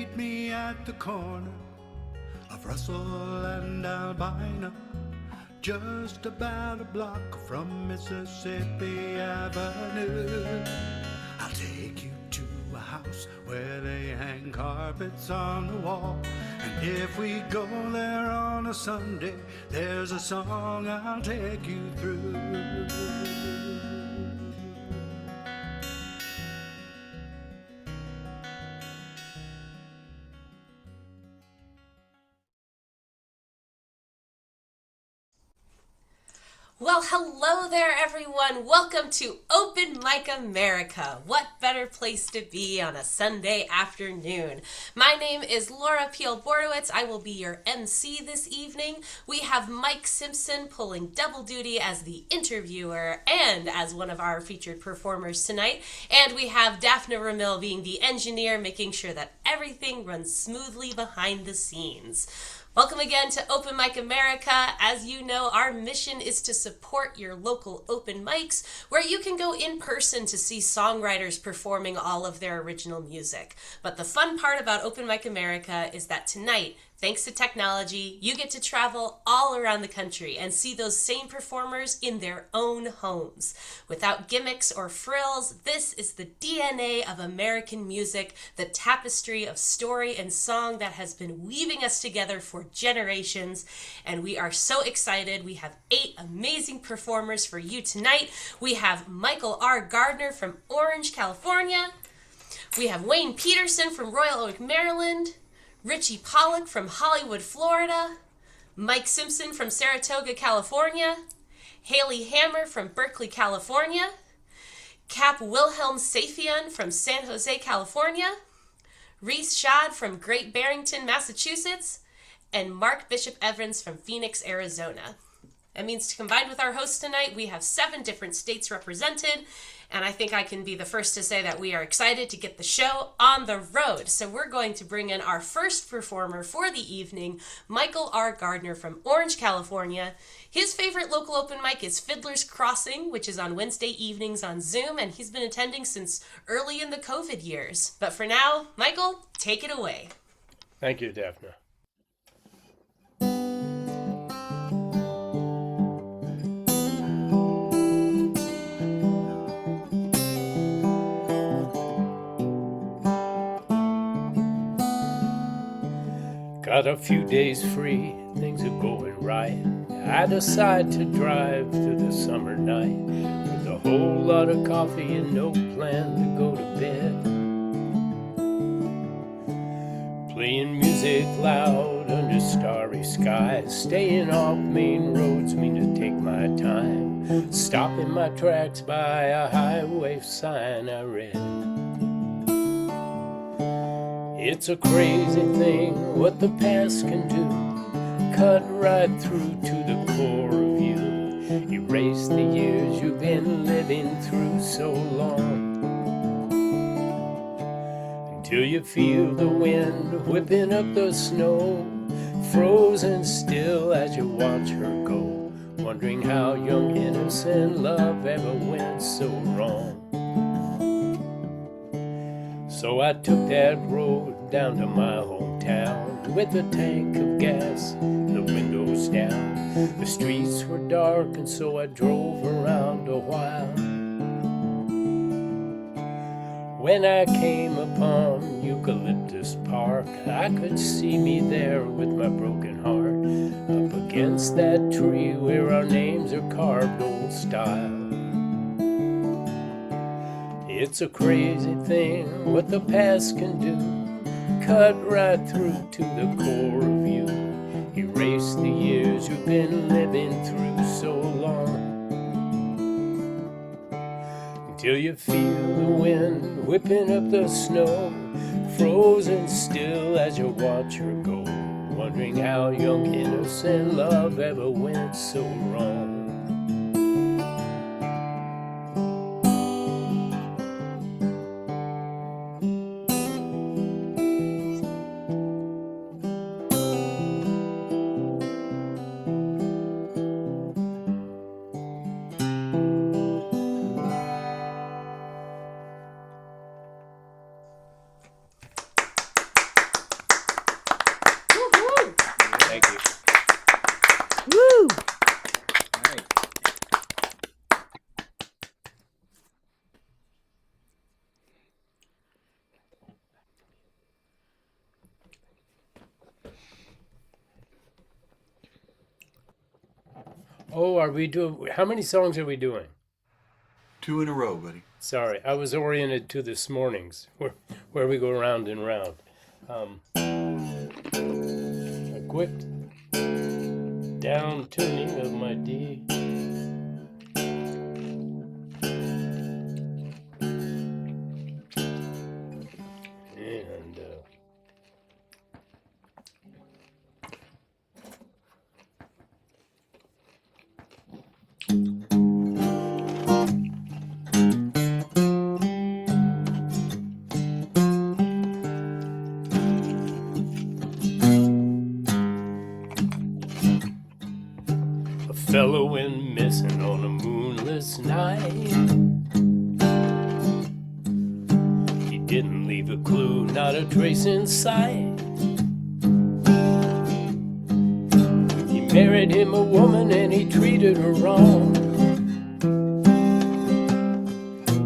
meet me at the corner of Russell and Albina, just about a block from Mississippi Avenue. I'll take you to a house where they hang carpets on the wall, and if we go there on a Sunday, there's a song I'll take you through. Well, hello there, everyone. Welcome to Open Mic America. What better place to be on a Sunday afternoon? My name is Laura Peel-Bordowitz. I will be your MC this evening. We have Mike Simpson pulling double duty as the interviewer and as one of our featured performers tonight. And we have Daphne Ramil being the engineer, making sure that everything runs smoothly behind the scenes. Welcome again to Open Mic America. As you know, our mission is to support your local open mics where you can go in person to see songwriters performing all of their original music. But the fun part about Open Mic America is that tonight, thanks to technology, you get to travel all around the country and see those same performers in their own homes. Without gimmicks or frills, this is the DNA of American music, the tapestry of story and song that has been weaving us together for generations. And we are so excited. We have 8 amazing performers for you tonight. We have Michael R. Gardner from Orange, California. We have Wayne Peterson from Royal Oak, Maryland. Richie Pollock from Hollywood, Florida, Mike Simpson from Saratoga, California, Haley Hammer from Berkeley, California, Cap Wilhelm Safian from San Jose, California, Reese Schad from Great Barrington, Massachusetts, and Mark Bishop Evans from Phoenix, Arizona. That means combined with our host tonight, we have 7 different states represented, and I think I can be the first to say that we are excited to get the show on the road. So we're going to bring in our first performer for the evening, Michael R. Gardner from Orange, California. His favorite local open mic is Fiddler's Crossing, which is on Wednesday evenings on Zoom, and he's been attending since early in the COVID years. But for now, Michael, take it away. Thank you, Daphne. Got a few days free, things are going right. I decide to drive through the summer night with a whole lot of coffee and no plan to go to bed. Playing music loud under starry skies, staying off main roads mean to take my time. Stopping my tracks by a highway sign I read. It's a crazy thing what the past can do, cut right through to the core of you, erase the years you've been living through so long, until you feel the wind whipping up the snow, frozen still as you watch her go, wondering how young innocent love ever went so wrong. So I took that road down to my hometown with a tank of gas, the windows down. The streets were dark and so I drove around a while. When I came upon Eucalyptus Park, I could see me there with my broken heart, up against that tree where our names are carved old style. It's a crazy thing what the past can do, cut right through to the core of you, erase the years you've been living through so long, until you feel the wind whipping up the snow, frozen still as you watch her go, wondering how young innocent love ever went so wrong. Oh, are we doing? How many songs are we doing? 2 in a row, buddy. Sorry, I was oriented to this morning's, where we go round and round. A quick down tuning of my D. And a fellow went missing on a moonless night. He didn't leave a clue, not a trace in sight. He married him a woman and he treated her wrong.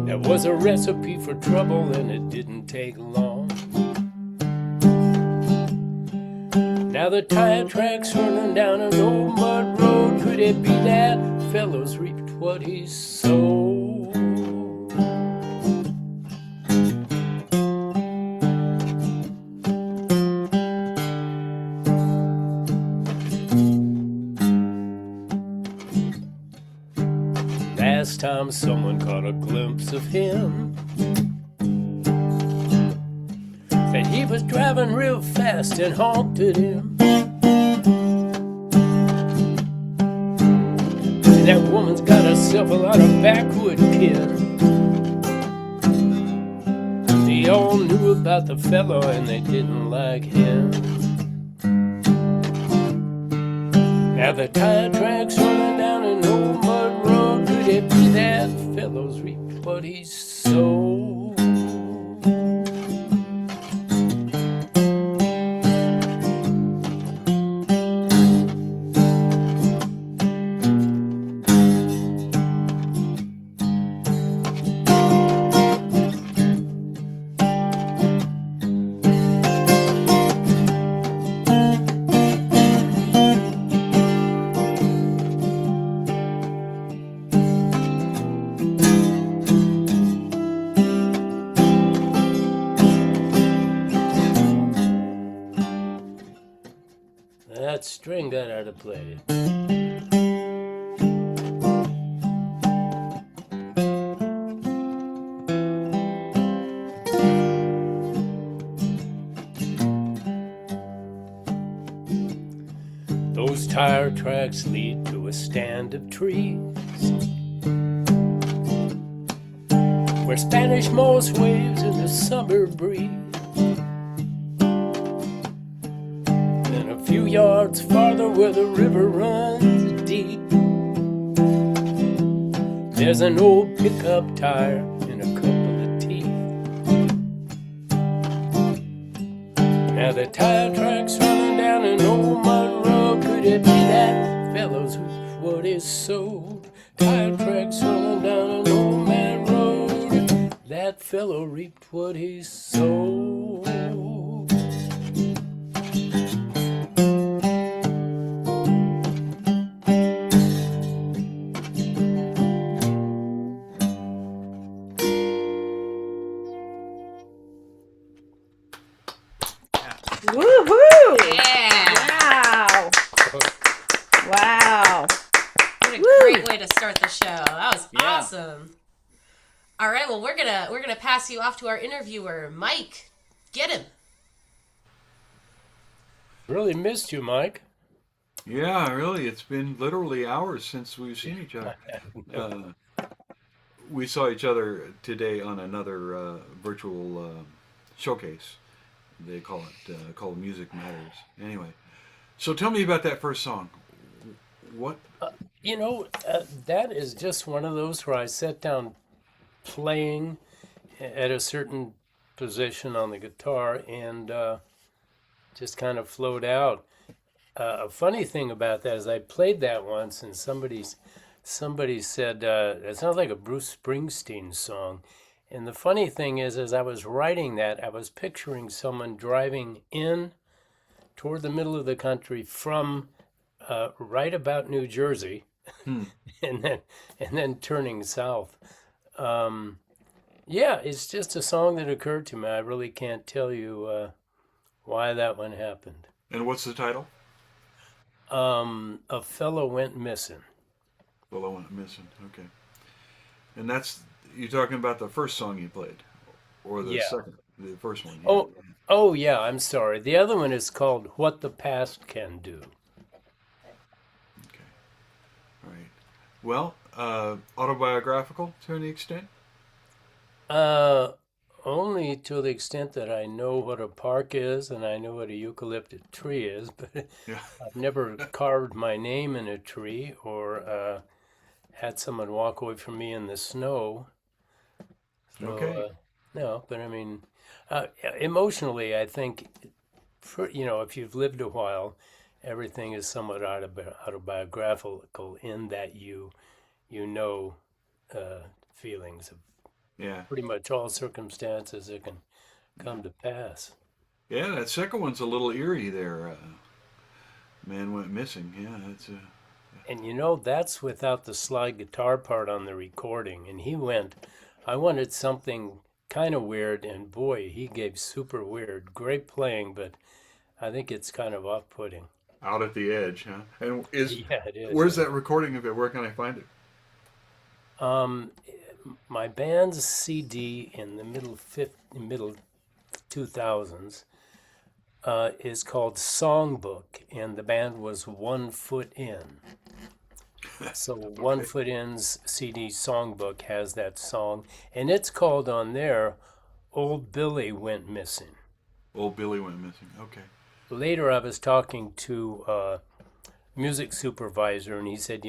That was a recipe for trouble and it didn't take long. Now the tire track's running down an old mud road. Could it be that fellow's reaped what he sowed? Last time someone caught a glimpse of him, said he was driving real fast and haunted him. That woman's got herself a lot of backwood kin. They all knew about the fellow and they didn't like him. Now the tire track's running down an old mud road. Could it be that fellow's reaped what he sowed? That string got out of play. Those tire tracks lead to a stand of trees where Spanish moss waves in the summer breeze. A few yards farther where the river runs deep, there's an old pickup tire and a couple of teeth. Now the tire track's running down an old mud road. Could it be that fellow's what is sold? Tire track's running down an old man road. That fellow reaped what he sowed. Woohoo! Yeah. Wow! Wow! What a great way to start the show. That was awesome. All right, well we're gonna pass you off to our interviewer, Mike. Get him. Really missed you, Mike. Yeah, really. It's been literally hours since we've seen each other. We saw each other today on another virtual showcase. They call it called Music Matters. Anyway, so tell me about that first song. What? That is just one of those where I sat down playing at a certain position on the guitar and just kind of flowed out. A funny thing about that is I played that once and somebody said it sounds like a Bruce Springsteen song. And the funny thing is, as I was writing that, I was picturing someone driving in toward the middle of the country from right about New Jersey, and then turning south. Yeah, it's just a song that occurred to me. I really can't tell you why that one happened. And what's the title? A fellow went missing. Well, I went missing. Okay. And that's, you're talking about the first song you played, or the Yeah. second, the first one. Oh yeah, I'm sorry. The other one is called What the Past Can Do. Okay. All right. Well, autobiographical to any extent? Uh, Only to the extent that I know what a park is and I know what a eucalyptus tree is, but Yeah. I've never carved my name in a tree or had someone walk away from me in the snow. So, Okay. no, but I mean, emotionally, I think, if you've lived a while, everything is somewhat autobiographical in that you know feelings of Yeah. pretty much all circumstances that can come to pass. Yeah, that second one's a little eerie there. Man went missing. Yeah, that's And that's without the slide guitar part on the recording. And I wanted something kind of weird, and boy, he gave super weird. Great playing, but I think it's kind of off-putting. out at the edge, huh? And Yeah, it is. where's that recording of it? Where can I find it? My band's CD in the middle 2000s is called Songbook, and the band was One Foot In. So One Foot In's CD Songbook has that song, and it's called on there Old Billy Went Missing. Old Billy went missing. Okay. Later I was talking to a music supervisor, and he said,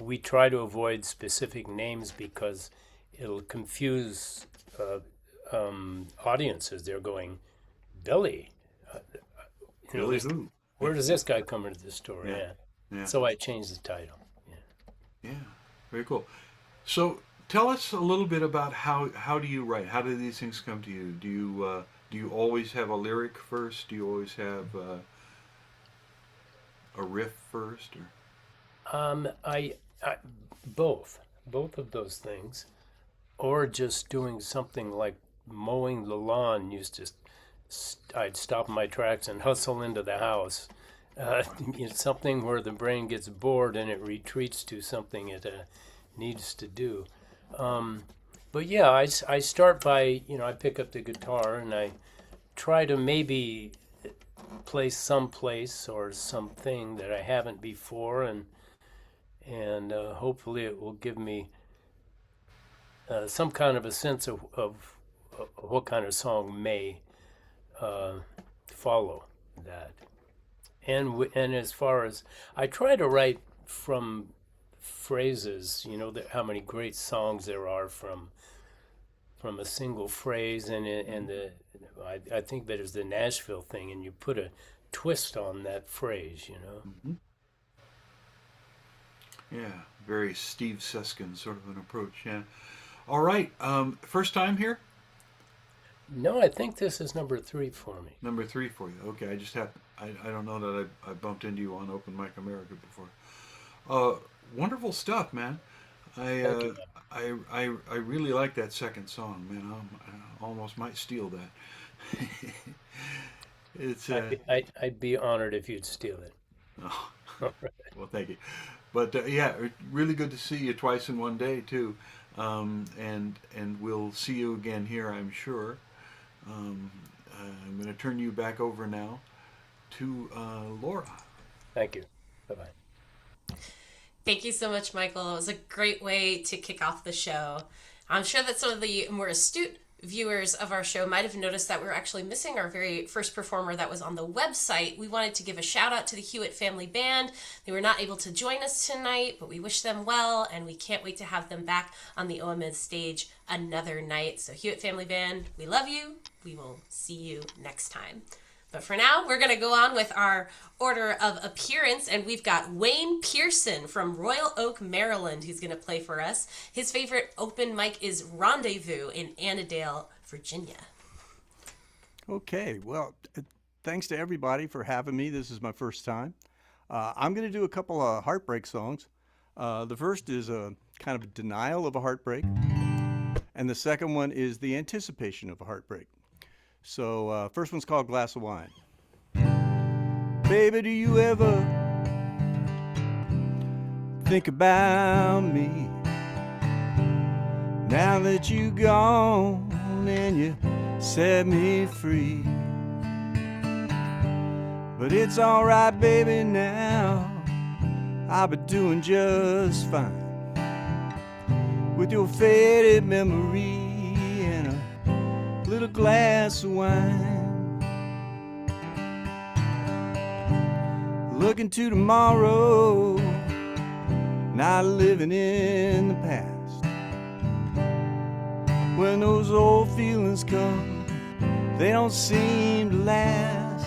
we try to avoid specific names because it'll confuse audiences. They're going, Billy, Billy who? where does this guy come into the story? Yeah. Yeah. So I changed the title. Yeah. Very cool. So tell us a little bit about how do you write? How do these things come to you? Do you always have a lyric first? Do you always have a riff first? Or I both of those things, or just doing something like mowing the lawn. I'd stop in my tracks and hustle into the house. It's something where the brain gets bored and it retreats to something it needs to do. But yeah, I start by, I pick up the guitar and I try to maybe play someplace or something that I haven't before, and hopefully it will give me some kind of a sense of what kind of song may follow that. And as far as I try to write from phrases, how many great songs there are from a single phrase, and I think that is the Nashville thing, and you put a twist on that phrase. Mm-hmm. Yeah, very Steve Seskin sort of an approach. Yeah. All right. First time here? No, I think this is number 3 for me. Number 3 for you. Okay, I don't know that I bumped into you on Open Mic America before. Wonderful stuff, man. I really like that second song, man. I almost might steal that. It's I'd be honored if you'd steal it. oh, All right. well, thank you. But yeah, really good to see you twice in one day too, and we'll see you again here, I'm sure. I'm going to turn you back over now to Laura. Thank you. Bye-bye. Thank you so much, Michael. It was a great way to kick off the show. I'm sure that some of the more astute viewers of our show might have noticed that we're actually missing our very first performer that was on the website. We wanted to give a shout out to the Hewitt Family Band. They were not able to join us tonight, but we wish them well, and we can't wait to have them back on the OMS stage another night. So Hewitt Family Band, we love you. We will see you next time. But for now, we're going to go on with our order of appearance, and we've got Wayne Pearson from Royal Oak, Maryland, who's going to play for us. His favorite open mic is Rendezvous in Annandale, Virginia. Okay, well, thanks to everybody for having me. This is my first time. I'm going to do a couple of heartbreak songs. The first is a kind of a denial of a heartbreak, and the second one is the anticipation of a heartbreak. So first one's called Glass of Wine. Baby, do you ever think about me? Now that you gone and you set me free. But it's alright, baby, now I'll be doing just fine with your faded memory and a little glass of wine. Looking to tomorrow, not living in the past. When those old feelings come, they don't seem to last.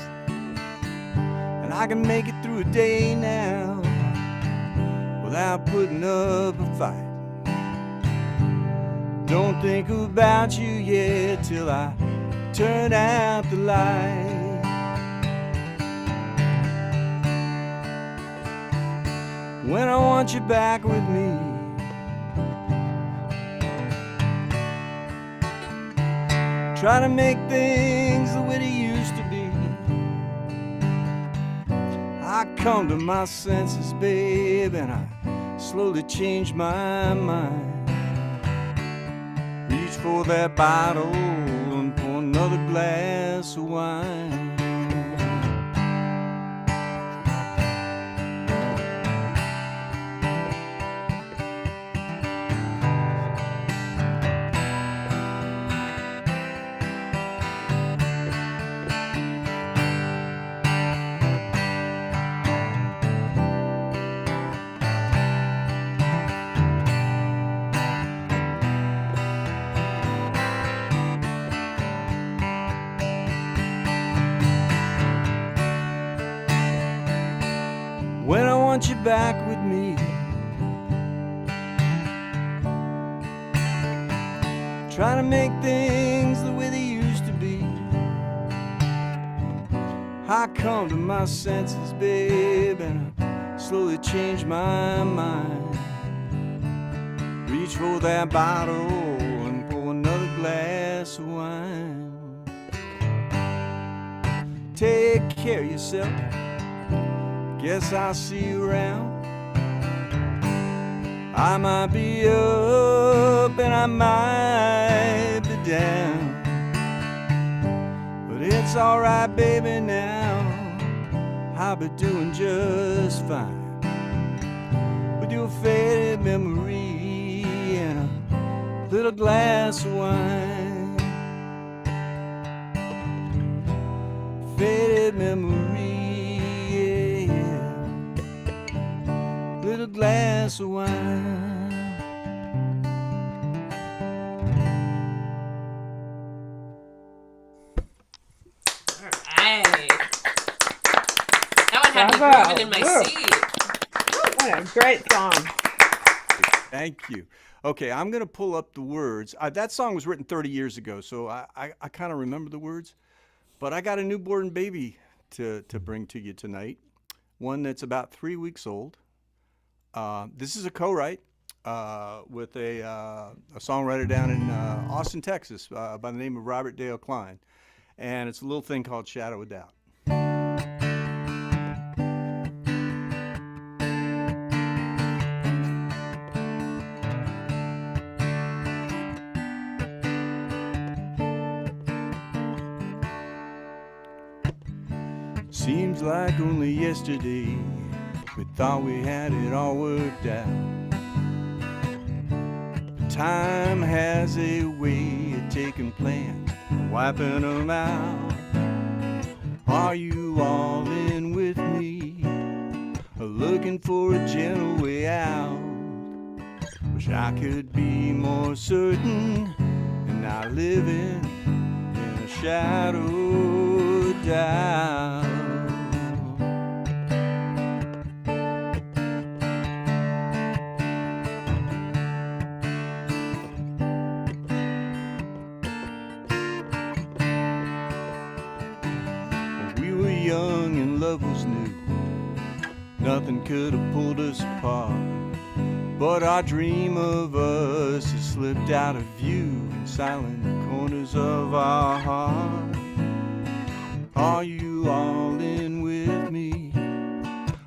And I can make it through a day now without putting up a fight. Don't think about you yet till I turn out the light. When I want you back with me, try to make things the way they used to be. I come to my senses, babe, and I slowly change my mind. Reach for that bottle and pour another glass of wine. When I want you back with me, try to make things the way they used to be. I come to my senses, babe, and I slowly change my mind. Reach for that bottle and pour another glass of wine. Take care of yourself. Guess I'll see you around. I might be up and I might be down, but it's alright, baby, now I'll be doing just fine with your faded memory and a little glass of wine. Faded memory, little glass of wine. Alright. That one had me Bravo. moving in my Woo. seat. What a great song. Thank you. Okay, I'm going to pull up the words. That song was written 30 years ago, so I kind of remember the words. But I got a newborn baby to bring to you tonight, one that's about 3 weeks old. This is a co-write with a songwriter down in Austin, Texas, by the name of Robert Dale Klein. And it's a little thing called Shadow of Doubt. Seems like only yesterday we thought we had it all worked out. But time has a way of taking plans and wiping them out. Are you all in with me, or looking for a gentle way out? Wish I could be more certain and not living in a shadow of doubt. Young and love was new. nothing could have pulled us apart. But our dream of us has slipped out of view in silent corners of our heart. Are you all in with me?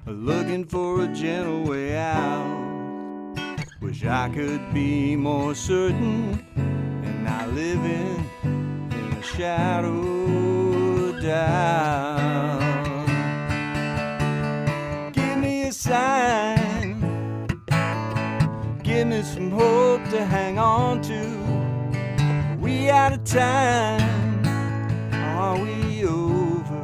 Looking for a gentle way out. Wish I could be more certain and not living in a shadow of doubt. Give me a sign, give me some hope to hang on to. We out of time, are we over?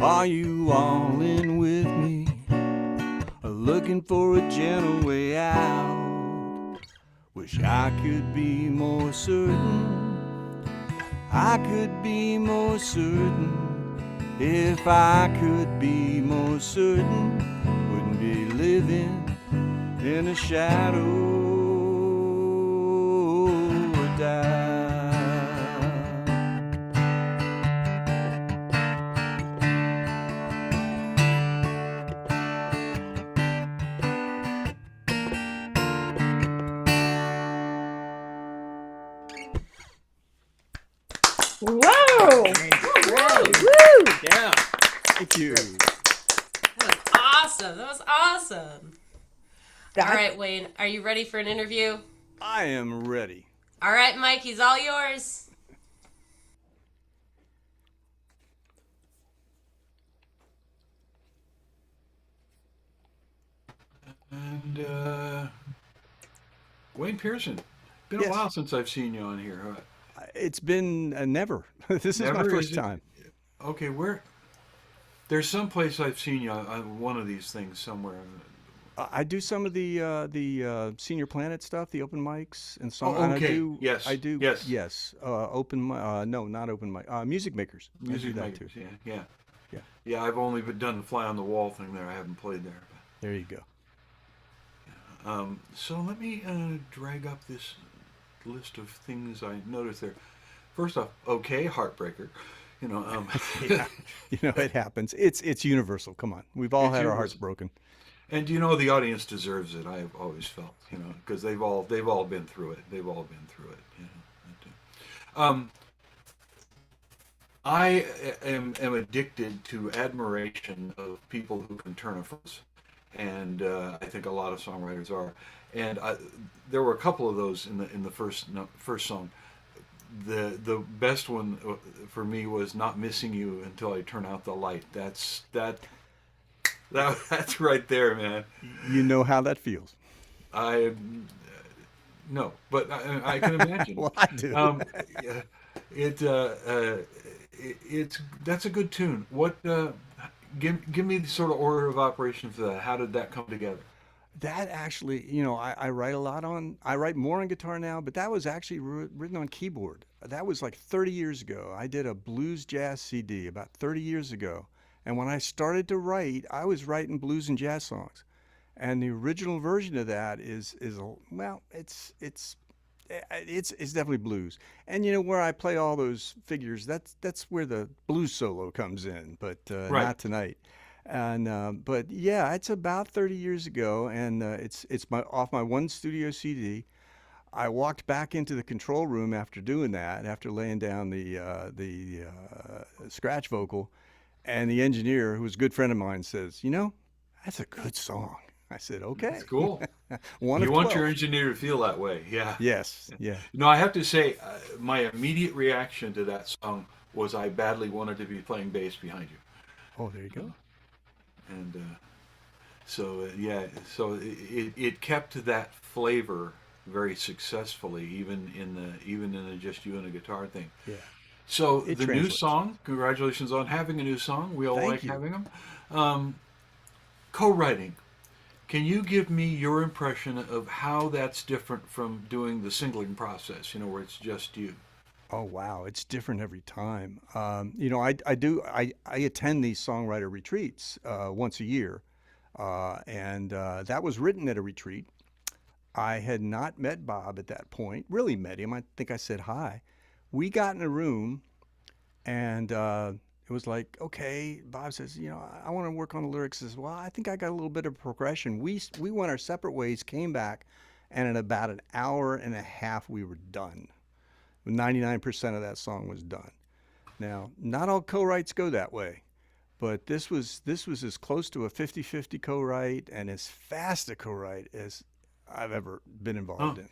Are you all in with me? Looking for a gentle way out. Wish I could be more certain. I could be more certain. If I could be more certain, wouldn't be living in a shadow of doubt. Whoa! Woo! Yeah. Thank you. That was awesome. That was awesome. That- All right, Wayne, are you ready for an interview? I am ready. All right, Mike, he's all yours. And Wayne Pearson. Been Yes. a while since I've seen you on here. It's been never. This is my Never, first is it? time. Okay, where? There's some place I've seen you on one of these things somewhere. I do some of the Senior Planet stuff, the open mics and so Oh, on. okay. I do, Yes. I do. Yes. Yes. Open mic. No, not open mic. Music makers. I do Music that makers, too. yeah. Yeah. Yeah, I've only done the fly on the wall thing there. I haven't played there. There you go. So let me drag up this list of things I noticed there. First off, okay, Heartbreaker. You know, Yeah. It happens. It's universal. Come on, we've all It's had our hearts universal. broken. and the audience deserves it. I've always felt, because they've all been through it. They've all been through it. I am addicted to admiration of people who can turn a phrase, and I think a lot of songwriters are. And there were a couple of those in the first song. The best one for me was "Not Missing You Until I Turn Out the Light." That's right there, man. You know how that feels. I no, but I can imagine. Well, I do. Yeah, it's that's a good tune. What give me the sort of order of operation for that? How did that come together? That actually, I write a lot on. I write more on guitar now, but that was actually written on keyboard. That was like 30 years ago. I did a blues jazz CD about 30 years ago, and when I started to write, I was writing blues and jazz songs, and the original version of that is well, it's definitely blues. And where I play all those figures, that's where the blues solo comes in, but Right. not tonight. And but yeah, it's about 30 years ago, and it's off my one studio CD. I walked back into the control room after doing that, after laying down the scratch vocal, and the engineer, who was a good friend of mine, says, "That's a good song." I said, "Okay." It's cool. One You of want your 12. engineer to feel that way, yeah. Yes, yeah. I have to say, my immediate reaction to that song was I badly wanted to be playing bass behind you. Oh, there you go. And so it kept that flavor very successfully, even in the just you and a guitar thing. Yeah. So It the new translates. song, congratulations on having a new song. We all Thank like you. having them. Co-writing. Can you give me your impression of how that's different from doing the singling process? Where it's just you. Oh wow, it's different every time. I attend these songwriter retreats once a year, and that was written at a retreat. I had not met Bob at that point. Really met him. I think I said hi. We got in a room, and it was like, okay. Bob says, I want to work on the lyrics. Says, well, I think I got a little bit of progression. We went our separate ways, came back, and in about an hour and a half, we were done. 99% of that song was done. Now, not all co-writes go that way, but this was as close to a 50-50 co-write and as fast a co-write as I've ever been involved in.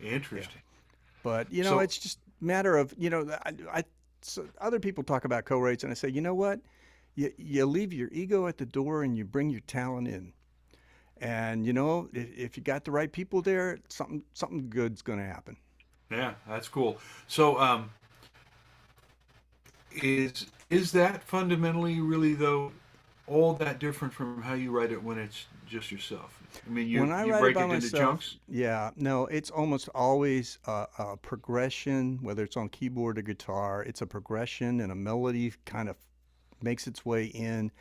Interesting. But So- it's just a matter of so other people talk about co-writes, and I say, you know what, you leave your ego at the door and you bring your talent in, and if you got the right people there, something good's going to happen. Yeah, that's cool. So, is that fundamentally really though all that different from how you write it when it's just yourself? I mean, you When I you write break it it by into myself, chunks. yeah, no, it's almost always a progression, whether it's on keyboard or guitar. It's a progression, and a melody kind of makes its way in.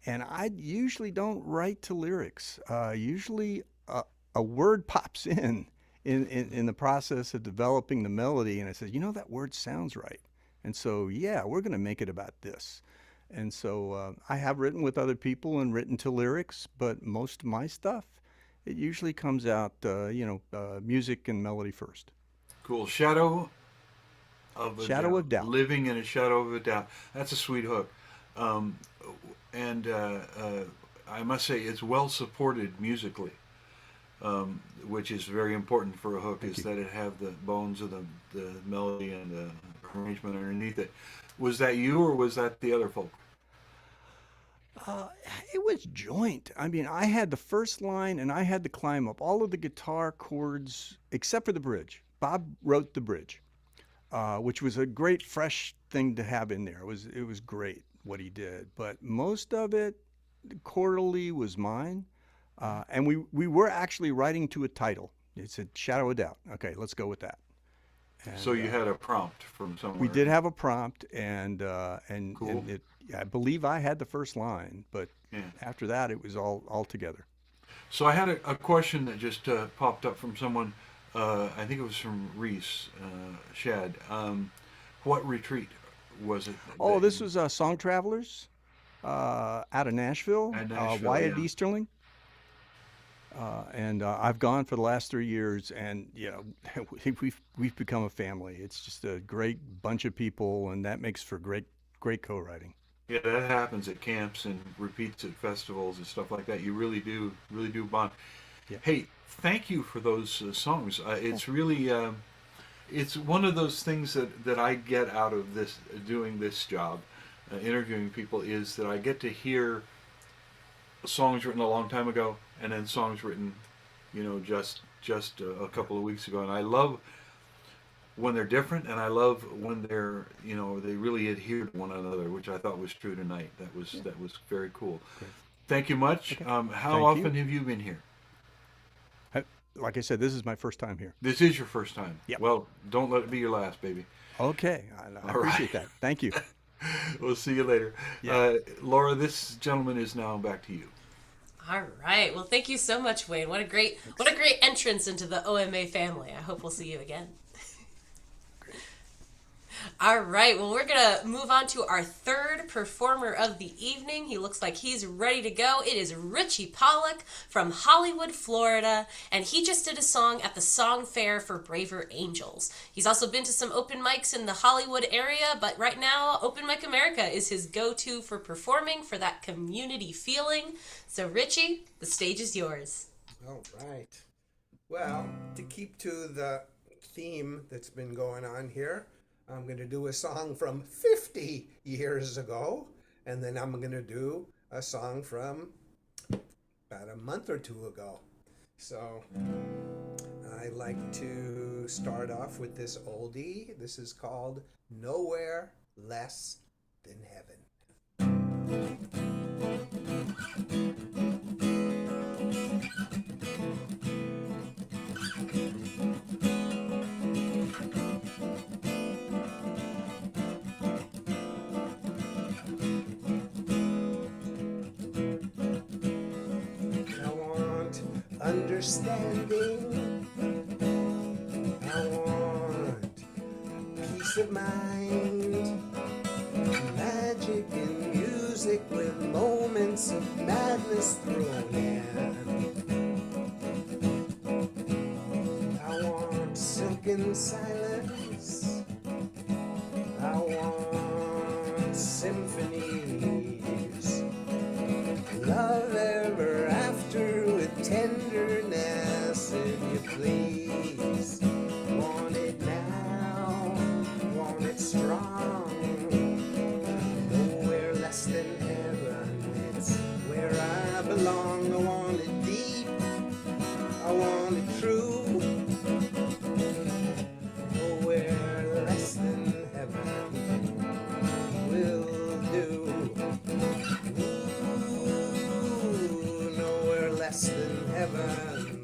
And I usually don't write to lyrics. Usually, a word pops in the process of developing the melody, and I said, that word sounds right. And so, yeah, we're going to make it about this. And so I have written with other people and written to lyrics, but most of my stuff, it usually comes out, music and melody first. Cool. Shadow of a Shadow doubt. of Doubt. Living in a shadow of a doubt. That's a sweet hook. And I must say it's well supported musically, which is very important for a hook. Is that it have the bones of the melody and the arrangement underneath it. Was that you, or was that the other folk? It was joint. I mean, I had the first line and I had to climb up all of the guitar chords except for the bridge. Bob wrote the bridge, which was a great fresh thing to have in there. It was great what he did, but most of it quarterly was mine. And we were actually writing to a title. It said Shadow of Doubt. Okay, let's go with that. And, So you had a prompt from somewhere. we did have a prompt, and Cool. I believe I had the first line, but Yeah. after that it was all together. So I had a question that just popped up from someone. I think it was from Reese Shad. What retreat was it? Oh, this was Song Travelers out of Nashville, At Nashville, Wyatt yeah. Easterling. And I've gone for the last 3 years, and we've become a family. It's just a great bunch of people, and that makes for great co-writing. Yeah, that happens at camps and repeats at festivals and stuff like that. You really do bond. Yeah. Hey, thank you for those songs. It's really, it's one of those things that I get out of this doing this job, interviewing people, is that I get to hear songs written a long time ago, and then songs written, just a couple of weeks ago. And I love when they're different, and I love when they're, they really adhere to one another, which I thought was true tonight. That was very cool. Great. Thank you much. Okay. How Thank often you. have you been here? Like I said, this is my first time here. This is your first time. Yep. Well, don't let it be your last, baby. Okay, I All appreciate right. that. Thank you. We'll see you later. Yeah. Laura, this gentleman is now back to you. All right. Well, thank you so much, Wayne. What a great entrance into the OMA family. I hope we'll see you again. All right. Well, we're going to move on to our third performer of the evening. He looks like he's ready to go. It is Richie Pollock from Hollywood, Florida, and he just did a song at the Song Fair for Braver Angels. He's also been to some open mics in the Hollywood area, but right now, Open Mic America is his go-to for performing, for that community feeling. So, Richie, the stage is yours. All right. Well, to keep to the theme that's been going on here, I'm going to do a song from 50 years ago, and then I'm going to do a song from about a month or two ago. So I like to start off with this oldie. This is called Nowhere Less Than Heaven. understanding. I want peace of mind, magic in music with moments of madness thrown in. I want silken silence. I want symphonies. Love ever after with tenderness, if you please. Want it now, want it strong. Nowhere less than heaven, it's where I belong. I want it deep, I want it true. Nowhere less than heaven will do. Ooh, nowhere less than heaven.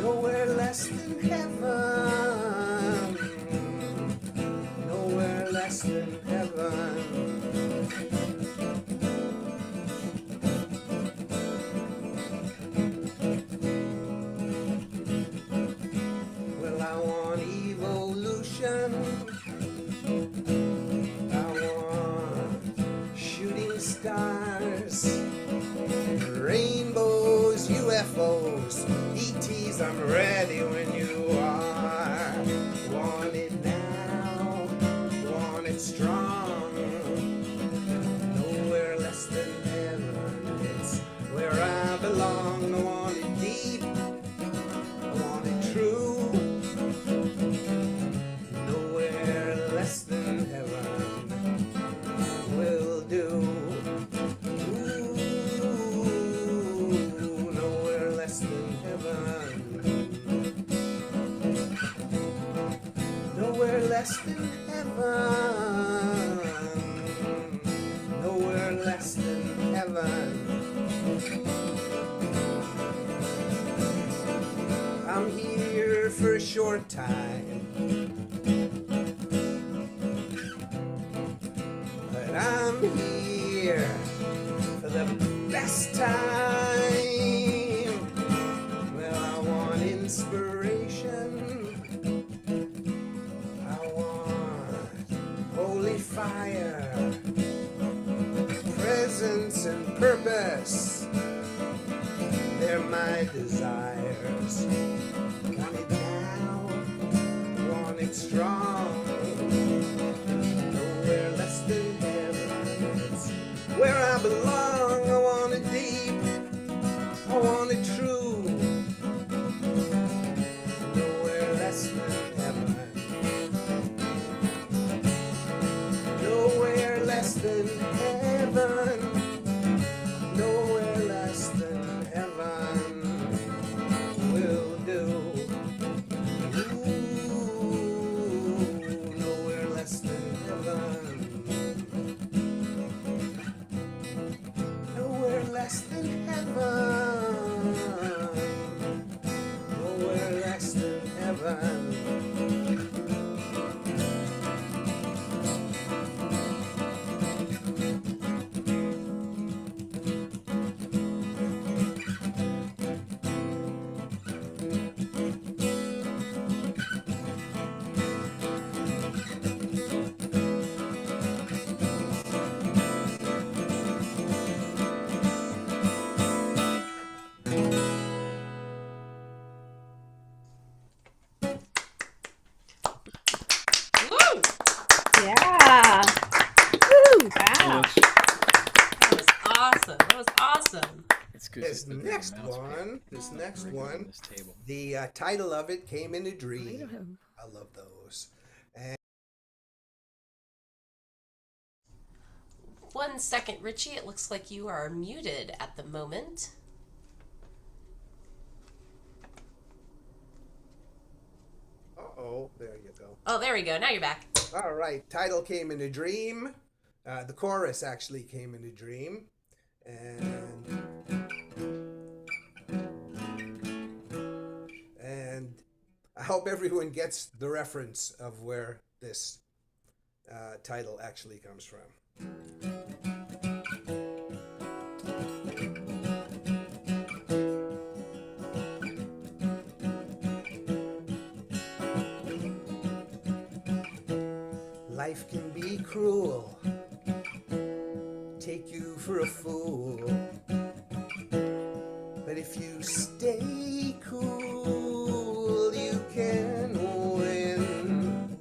Nowhere less than heaven. Nowhere less than heaven. Well, I want evolution. I want shooting stars, rainbows, UFOs, ETs. I'm ready when you are. Want it now, want it strong. Nowhere less than heaven, it's where I belong. I want it deep, I want it true. Nowhere less than heaven will do. Ooh, nowhere less than heaven. Nowhere less than heaven. Nowhere less than heaven. I'm here for a short time, but I'm here for the best time. Well, I want inspiration. I want holy fire, presence and purpose. They're my desires. Want it now, want it strong. Nowhere less than heaven, it's where I belong. I want it deep, I want it true. Nowhere less than heaven. Nowhere less than heaven. Nowhere less than heaven will do. Ooh, nowhere less than heaven. Nowhere less than heaven. Nowhere less than heaven. Woo! Yeah. Woo. Wow. That was awesome. That was awesome. It's good. This next one, This table. the title of it came in a dream. I love those. And 1 second, Richie. It looks like you are muted at the moment. uh-oh, there you go. Oh, there we go. Now you're back. All right, title came in a dream. The chorus actually came in a dream. And I hope everyone gets the reference of where this title actually comes from. Life can be cruel, take you for a fool. But if you stay cool, you can win.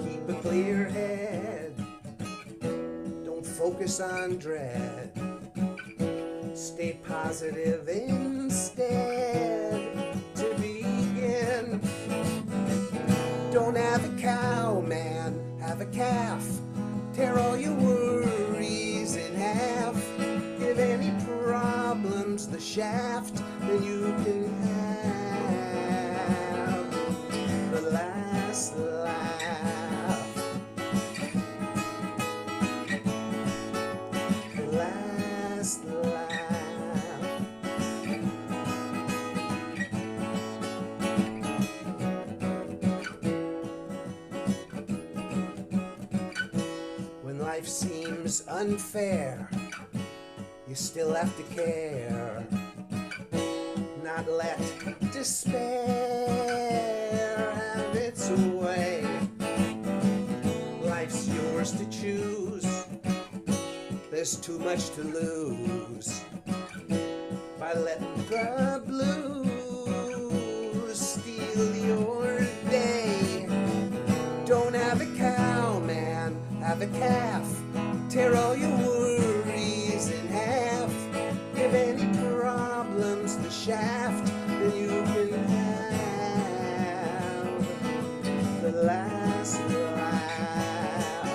Keep a clear head, don't focus on dread. Stay positive instead to begin. Don't have a cow, man, have a calf. Tear all your worries in half. Give any problems the shaft, then you can have the last laugh. The last laugh. Life seems unfair, you still have to care. Not let despair have its way. Life's yours to choose, there's too much to lose by letting the blues steal your day. Don't have a cow, man, have a calf. Tear all your worries in half. Give any problems the shaft, then you can have the last laugh.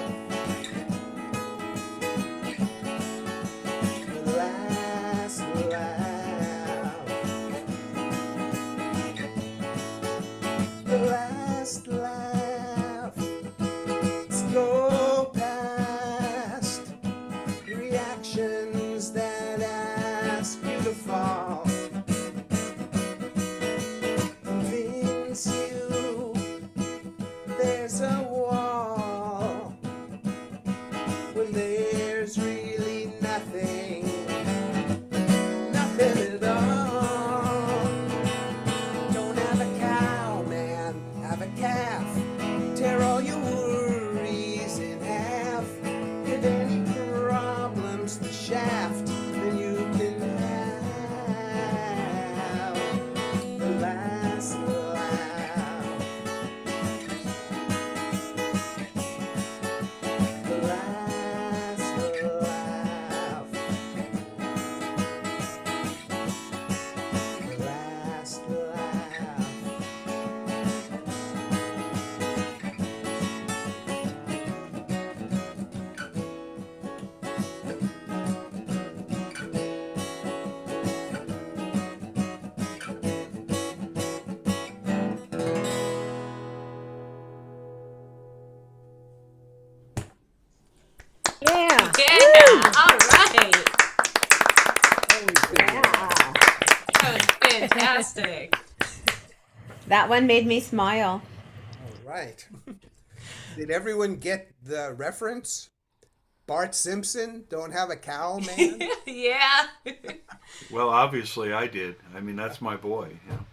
The last laugh. The last laugh. Let's go past reactions that ask you to fall. Convince you there's a wall when there's really nothing, nothing at all. Don't have a cow, man, have a calf. Tear all your worries in half. Give any problems the shaft, then you can have the last laugh. The last laugh. The last laugh. Yeah. Yeah, all right. Yeah. That was fantastic. That one made me smile. All right. Did everyone get the reference? Bart Simpson, don't have a cow, man? Yeah. Well, obviously I did. I mean, that's my boy. You know.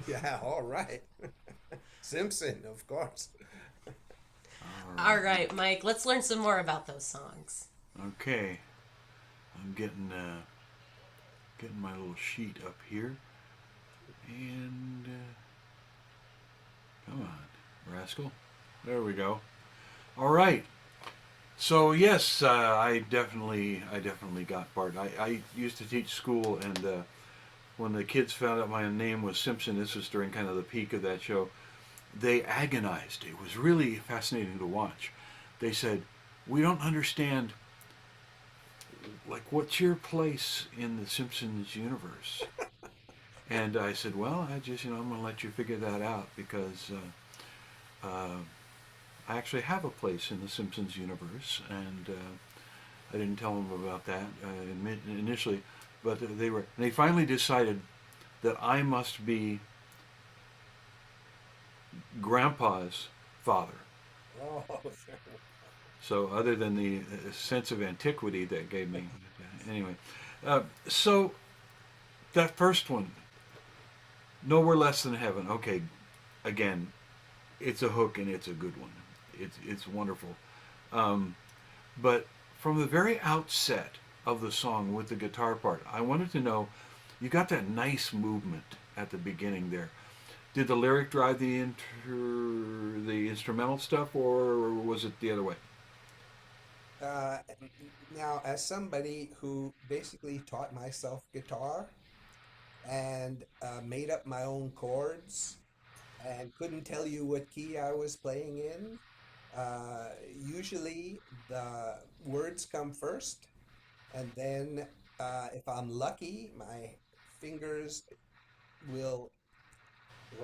Yeah, all right. Simpson, of course. All right, Mike, let's learn some more about those songs. Okay, I'm getting my little sheet up here, and come on, rascal. There we go. All right. So yes, I definitely got Bart. I used to teach school, and when the kids found out my name was Simpson, this was during kind of the peak of that show, they agonized. It was really fascinating to watch. They said, "We don't understand, like, what's your place in the Simpsons universe?" And I said, "Well, I'm going to let you figure that out, because I actually have a place in the Simpsons universe." And I didn't tell them about that initially, but they finally decided that I must be Grandpa's father. Oh, So other than the sense of antiquity that gave me, anyway. So that first one, Nowhere Less Than Heaven. Okay, again, it's a hook and it's a good one. It's wonderful. But from the very outset of the song with the guitar part, I wanted to know, you got that nice movement at the beginning there. Did the lyric drive the instrumental stuff, or was it the other way? Uh, Now, as somebody who basically taught myself guitar and made up my own chords and couldn't tell you what key I was playing in, usually the words come first, and then if I'm lucky, my fingers will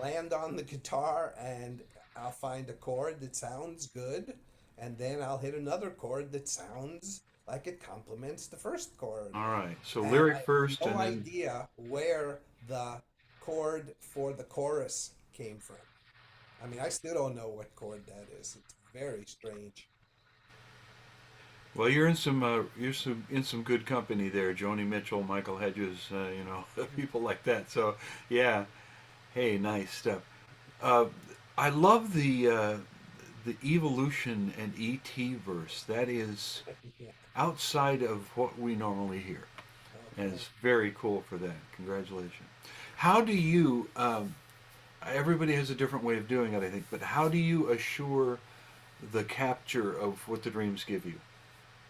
land on the guitar and I'll find a chord that sounds good, and then I'll hit another chord that sounds like it complements the first chord. All right. So And I lyric have first, no and then idea where the chord for the chorus came from. I mean, I still don't know what chord that is. It's very strange. well, in some good company there. Joni Mitchell, Michael Hedges, people like that. So yeah. Hey, nice stuff. Uh, I love the evolution and ET verse. That is Yeah. outside of what we normally hear, and Okay. it's very cool for that. Congratulations. How do you? Everybody has a different way of doing it, I think. But how do you assure the capture of what the dreams give you,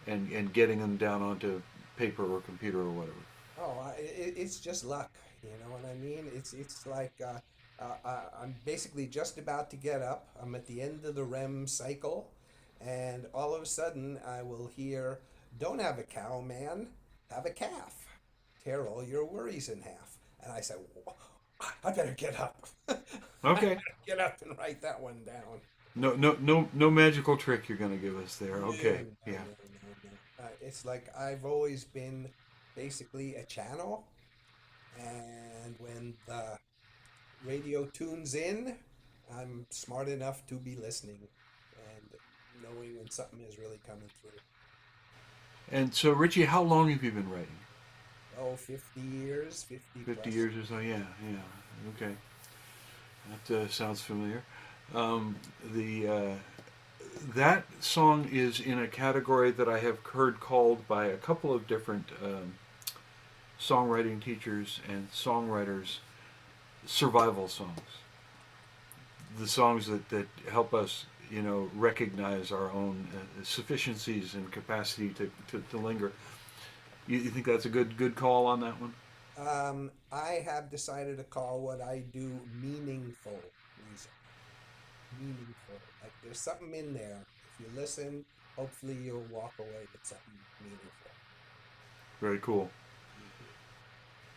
and getting them down onto paper or computer or whatever? Oh, it's just luck. You know what I mean? It's like I'm basically just about to get up. I'm at the end of the REM cycle, and all of a sudden I will hear, "Don't have a cow, man. Have a calf. Tear all your worries in half." And I said, "Whoa, I better get up. I Okay. better get up and write that one down." No magical trick you're going to give us there. No, Okay. no, Yeah. no, no, no. It's like I've always been basically a channel, and when the radio tunes in, I'm smart enough to be listening and knowing when something is really coming through. And so, Richie, how long have you been writing? Oh, 50 years, 50 50 plus. years or so? Yeah, yeah. Okay. That sounds familiar. The That song is in a category that I have heard called by a couple of different songwriting teachers and songwriters survival songs. The songs that help us, recognize our own sufficiencies and capacity to linger. You think that's a good call on that one? I have decided to call what I do meaningful music. Meaningful. Like there's something in there. If you listen, hopefully you'll walk away with something meaningful. Very cool.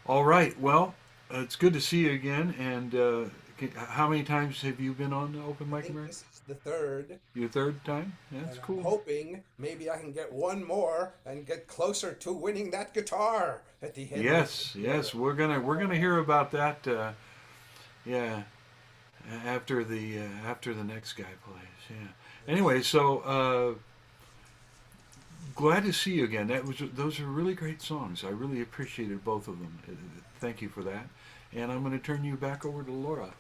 All right. Well, it's good to see you again. And how many times have you been on the Open I Mic think America? this is the third, Your third time? Yeah, that's and I'm cool. hoping maybe I can get one more and get closer to winning that guitar at the end. Yes, Of the yes. year. We're gonna hear about that. Yeah, after the next guy plays. Yeah. Anyway, so glad to see you again. Those are really great songs. I really appreciated both of them. Thank you for that. And I'm going to turn you back over to Laura.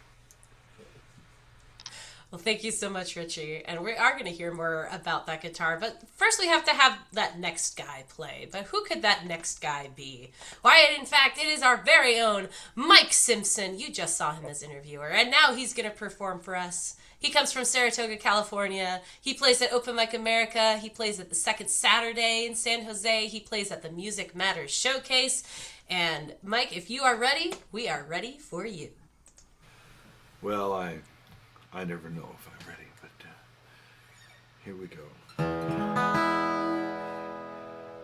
Well, thank you so much, Richie. And we are going to hear more about that guitar. But first, we have to have that next guy play. But who could that next guy be? Why, in fact, it is our very own Mike Simpson. You just saw him as interviewer. And now he's going to perform for us. He comes from Saratoga, California. He plays at Open Mic America. He plays at the Second Saturday in San Jose. He plays at the Music Matters Showcase. And Mike, if you are ready, we are ready for you. Well, I never know if I'm ready, but here we go.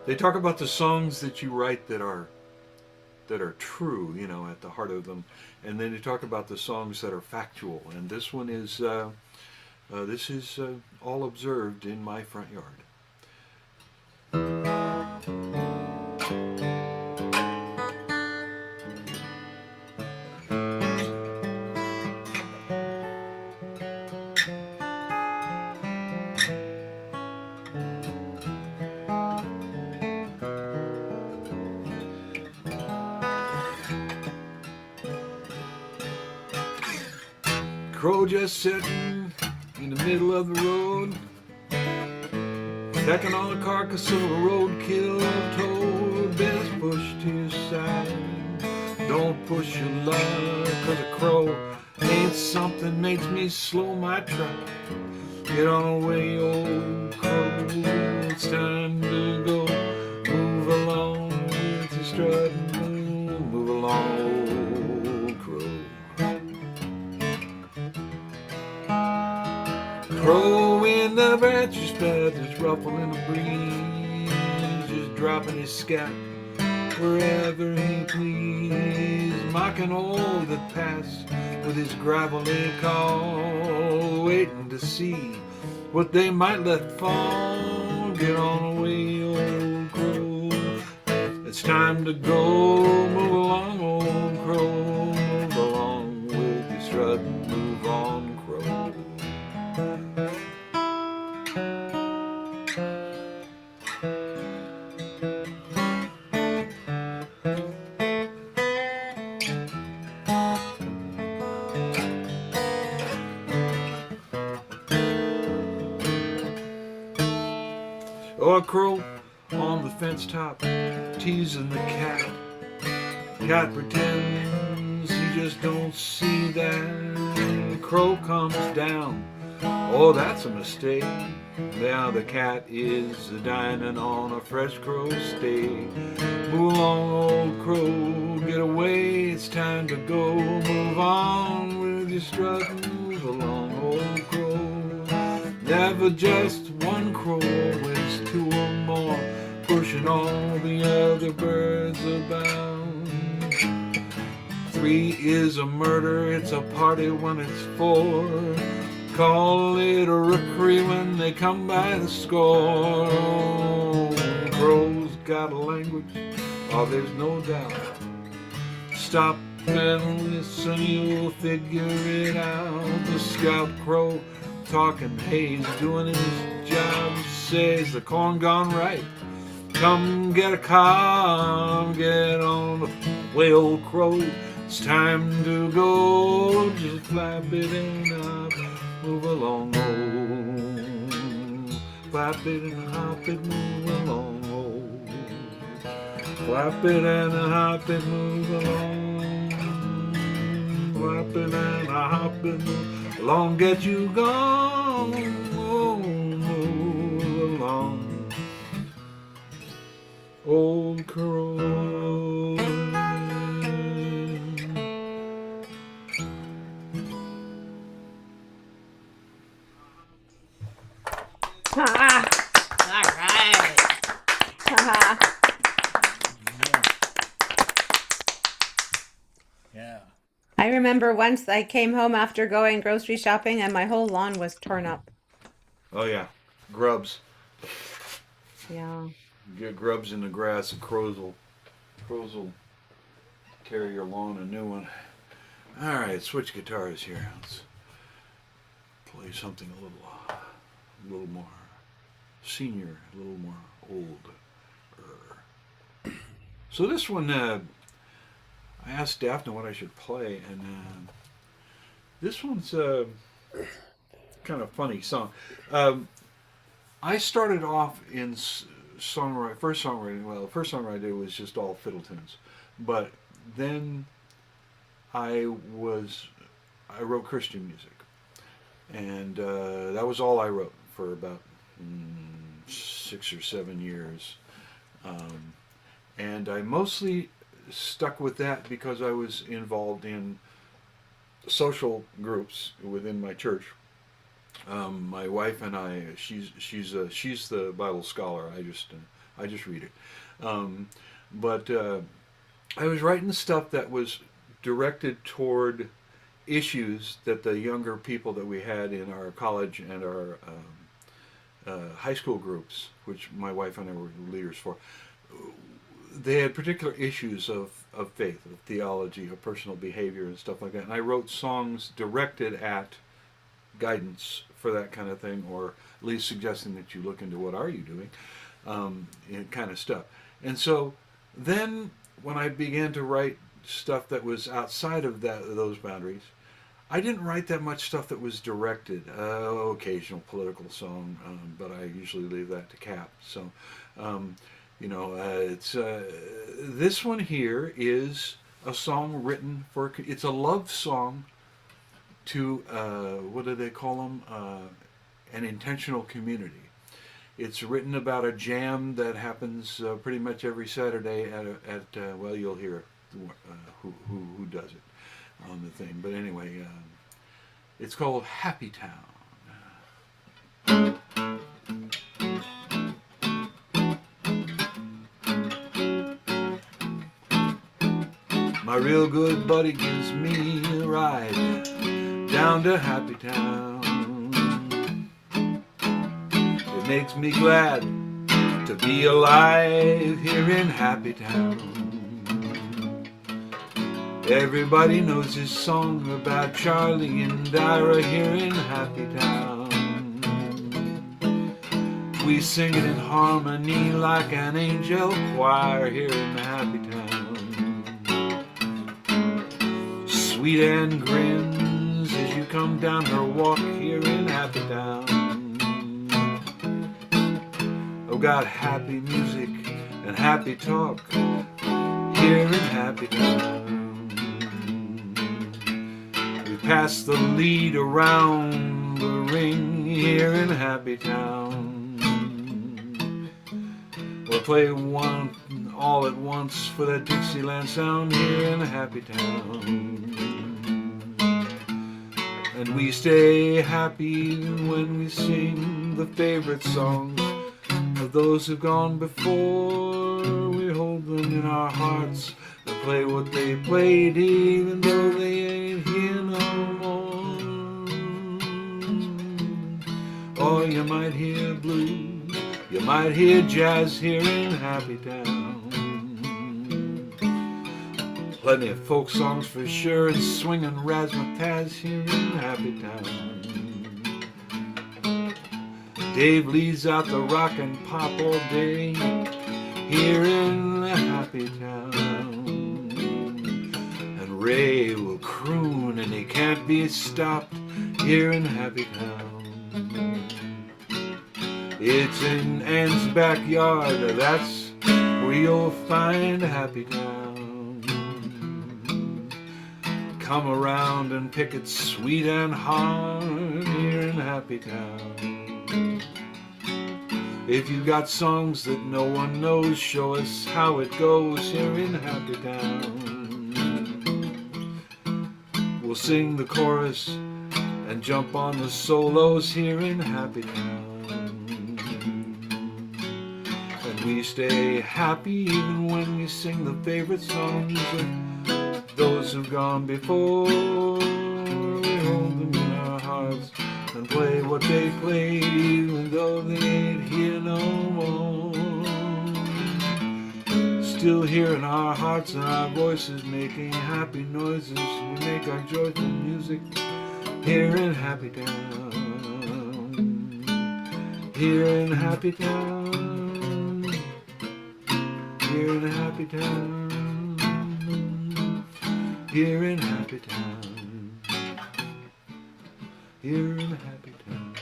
They talk about the songs that you write that are true, at the heart of them, and then they talk about the songs that are factual. And this one is all observed in my front yard. Crow just sitting in the middle of the road, pecking on a carcass of a roadkill toad, best push to your side. Don't push your luck, 'cause a crow ain't something makes me slow my trot. Get on away, old crow, it's time to go. Move along with your strut, move along, old crow. Crow in the branches, feathers ruffling the breeze, just dropping his scat wherever he please, mocking all that pass with his gravelly call, waiting to see what they might let fall. Get on away, old crow, it's time to go. Move along, old crow, move along with your strut, move on, crow. Oh, a crow on the fence top, teasing the cat. Cat pretends he just don't see that. Crow comes down, oh, that's a mistake. Now the cat is dining on a fresh crow steak. Move along, old crow, get away, it's time to go. Move on with your strut, move along, old crow. Never just one crow, always two or more, pushing all the other birds about. 3 is a murder, it's a party when it's 4. Call it a rookery when they come by the score. Crows got a language, oh, there's no doubt. Stop and listen, you'll figure it out. The scout crow talking, hey, he's doing his job. Says the corn gone ripe, come get a cob, get on the way, old crow, it's time to go. Just flap it and hop, move along, old. Flap it and hop it, move along, old. Flap it and hop it, move along. Flap it and hop it, move along, get you gone, oh, move along, old crow. Ha All right. ha. Yeah. I remember once I came home after going grocery shopping and my whole lawn was torn up. Oh yeah, grubs. Yeah. Get grubs in the grass and crows will carry your lawn a new one. All right, switch guitars here. Let's play something a little more senior, a little more old. So this one, I asked Daphne what I should play, and this one's kind of funny song. I started off in songwriting. First songwriting I did was just all fiddle tunes, but then I wrote Christian music, and that was all I wrote for about 6 or 7 years, and I mostly stuck with that because I was involved in social groups within my church. My wife and I, she's the Bible scholar. I just read it, but I was writing stuff that was directed toward issues that the younger people that we had in our college and our high school groups, which my wife and I were leaders for, they had particular issues of faith, of theology, of personal behavior and stuff like that. And I wrote songs directed at guidance for that kind of thing, or at least suggesting that you look into what are you doing, and kind of stuff. And so then when I began to write stuff that was outside of those boundaries, I didn't write that much stuff that was directed. Occasional political song, but I usually leave that to Cap. So, it's this one here is a song written for. It's a love song to what do they call them? An intentional community. It's written about a jam that happens pretty much every Saturday at well, you'll hear who does it on the thing. But anyway, it's called Happy Town. My real good buddy gives me a ride down to Happy Town. It makes me glad to be alive here in Happy Town. Everybody knows this song about Charlie and Ira here in Happy Town. We sing it in harmony like an angel choir here in Happy Town. Sweet Anne grins as you come down her walk here in Happy Town. Oh, got happy music and happy talk here in Happy Town. We pass the lead around the ring here in Happy Town. We'll play one all at once for that Dixieland sound here in Happy Town. And we stay happy when we sing the favorite songs of those who've gone before. We hold them in our hearts and play what they played, even though they ain't here no more. Or you might hear blues, you might hear jazz here in Happy Town. Plenty of folk songs for sure, and swinging razzmatazz here in Happy Town. Dave leads out the rock and pop all day here in the Happy Town. And Ray will croon and he can't be stopped here in Happy Town. It's in Ann's backyard, that's where you'll find Happy Town. Come around and pick it sweet and hard here in Happy Town. If you got songs that no one knows, show us how it goes here in Happy Town. We'll sing the chorus and jump on the solos here in Happy Town. And we stay happy even when we sing the favorite songs of those who've gone before. We hold them in our hearts and play what they played, even though they ain't here no more. Still here in our hearts and our voices making happy noises. We make our joyful music here in Happy Town. Here in Happy Town. Here in Happy Town. Here in Happy Town. Here in Happy Town.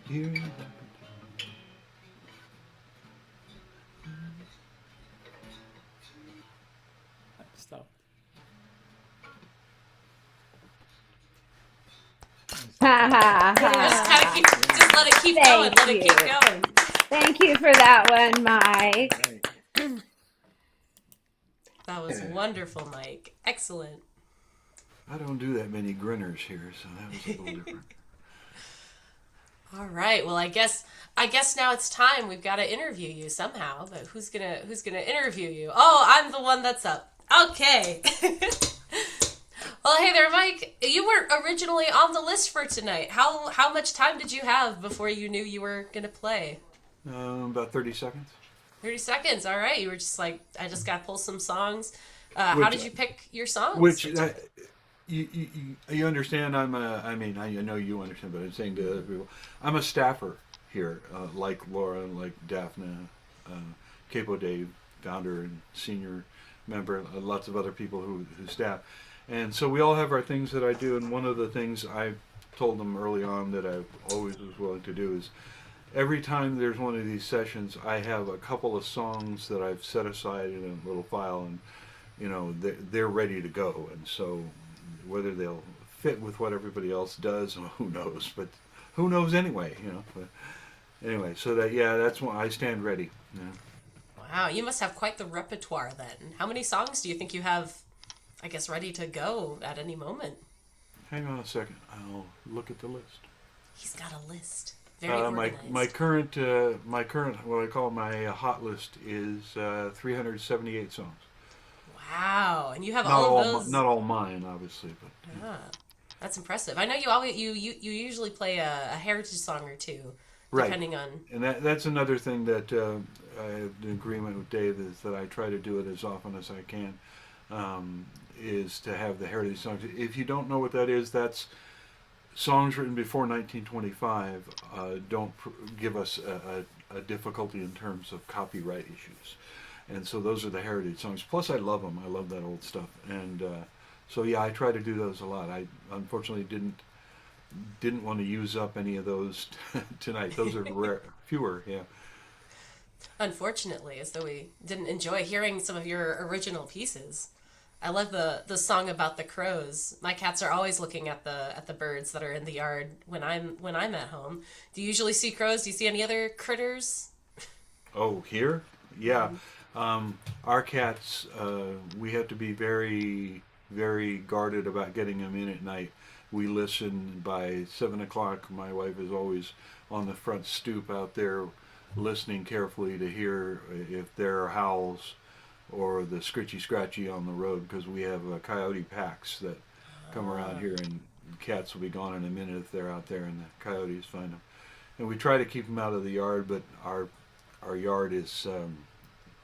Here in Happy Town. Stop. Ha ha Just ha. kind of just let it keep Thank going. Let it you. keep going. Thank you for that one, Mike. That was wonderful, Mike. Excellent. I don't do that many grinners here, so that was a little different. All right. Well, I guess now it's time. We've got to interview you somehow. But who's gonna interview you? Oh, I'm the one that's up. Okay. Well, hey there, Mike. You weren't originally on the list for tonight. How much time did you have before you knew you were gonna play? About 30 seconds. 30 seconds. All right. You were just like, I just got to pull some songs. How did you pick your songs? You understand? I know you understand, but I'm saying to other people, I'm a staffer here, like Laura, like Daphne, Capo Dave, founder and senior member, lots of other people who staff, And so we all have our things that I do, and one of the things I told them early on that I always was willing to do is every time there's one of these sessions, I have a couple of songs that I've set aside in a little file, and they're ready to go. And so whether they'll fit with what everybody else does, who knows? But who knows anyway? But anyway, so that's when I stand ready. Wow, you must have quite the repertoire then. How many songs do you think you have, I guess, ready to go at any moment? Hang on a second. I'll look at the list. He's got a list. Very organized. My current what I call my hot list is 378 songs. Wow, and you have Not all of those. Not all mine, obviously, but That's impressive. I know you usually play a heritage song or two, right. depending on. And that's another thing that I have an agreement with Dave is that I try to do it as often as I can. Is to have the heritage songs. If you don't know what that is, that's songs written before 1925. Don't give us a difficulty in terms of copyright issues, and so those are the heritage songs. Plus, I love them. I love that old stuff, and so I try to do those a lot. I unfortunately didn't want to use up any of those tonight. Those are fewer. Yeah. Unfortunately, as though we didn't enjoy hearing some of your original pieces. I love the song about the crows. My cats are always looking at the birds that are in the yard when I'm at home. Do you usually see crows? Do you see any other critters? Oh, here? Yeah. Our cats, we have to be very, very guarded about getting them in at night. We listen by 7 o'clock. My wife is always on the front stoop out there listening carefully to hear if there are howls or the scritchy scratchy on the road, because we have coyote packs that come around here, and cats will be gone in a minute if they're out there and the coyotes find them. And we try to keep them out of the yard, but our yard is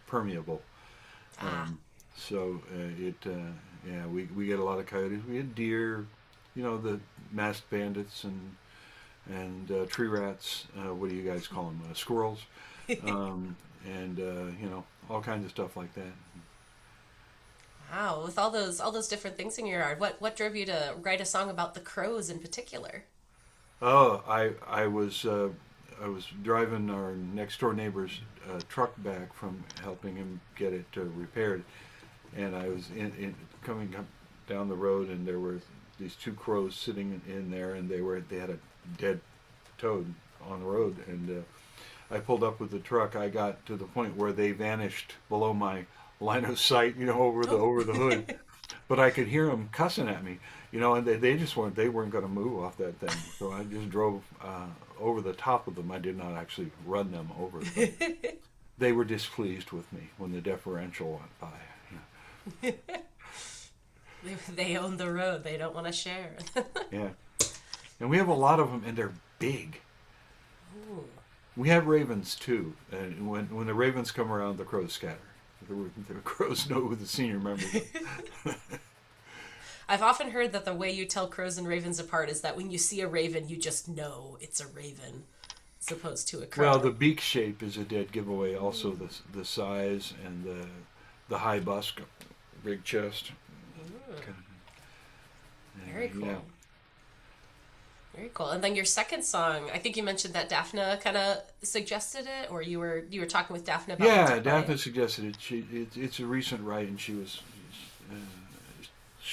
permeable. So we get a lot of coyotes. We had deer, the masked bandits and tree rats. What do you guys call them? Squirrels. And all kinds of stuff like that. Wow, with all those different things in your yard, what drove you to write a song about the crows in particular? Oh, I was driving our next door neighbor's truck back from helping him get it repaired, and I was coming up down the road, and there were these two crows sitting in there, and they had a dead toad on the road, and I pulled up with the truck. I got to the point where they vanished below my line of sight, over the hood. But I could hear them cussing at me, and they weren't going to move off that thing. So I just drove over the top of them. I did not actually run them over. They were displeased with me when the differential went by. They own the road. They don't want to share. Yeah. And we have a lot of them, and they're big. Ooh. We have ravens too, and when the ravens come around, the crows scatter. The crows know who the senior members are. I've often heard that the way you tell crows and ravens apart is that when you see a raven, you just know it's a raven, as opposed to a crow. Well, the beak shape is a dead giveaway. Also, the size and the high bust, big chest. Very cool. Yeah. Very cool. And then your second song, I think you mentioned that Daphne kind of suggested it, or you were talking with Daphne about it. Yeah, Daphne suggested it. It's a recent write, and she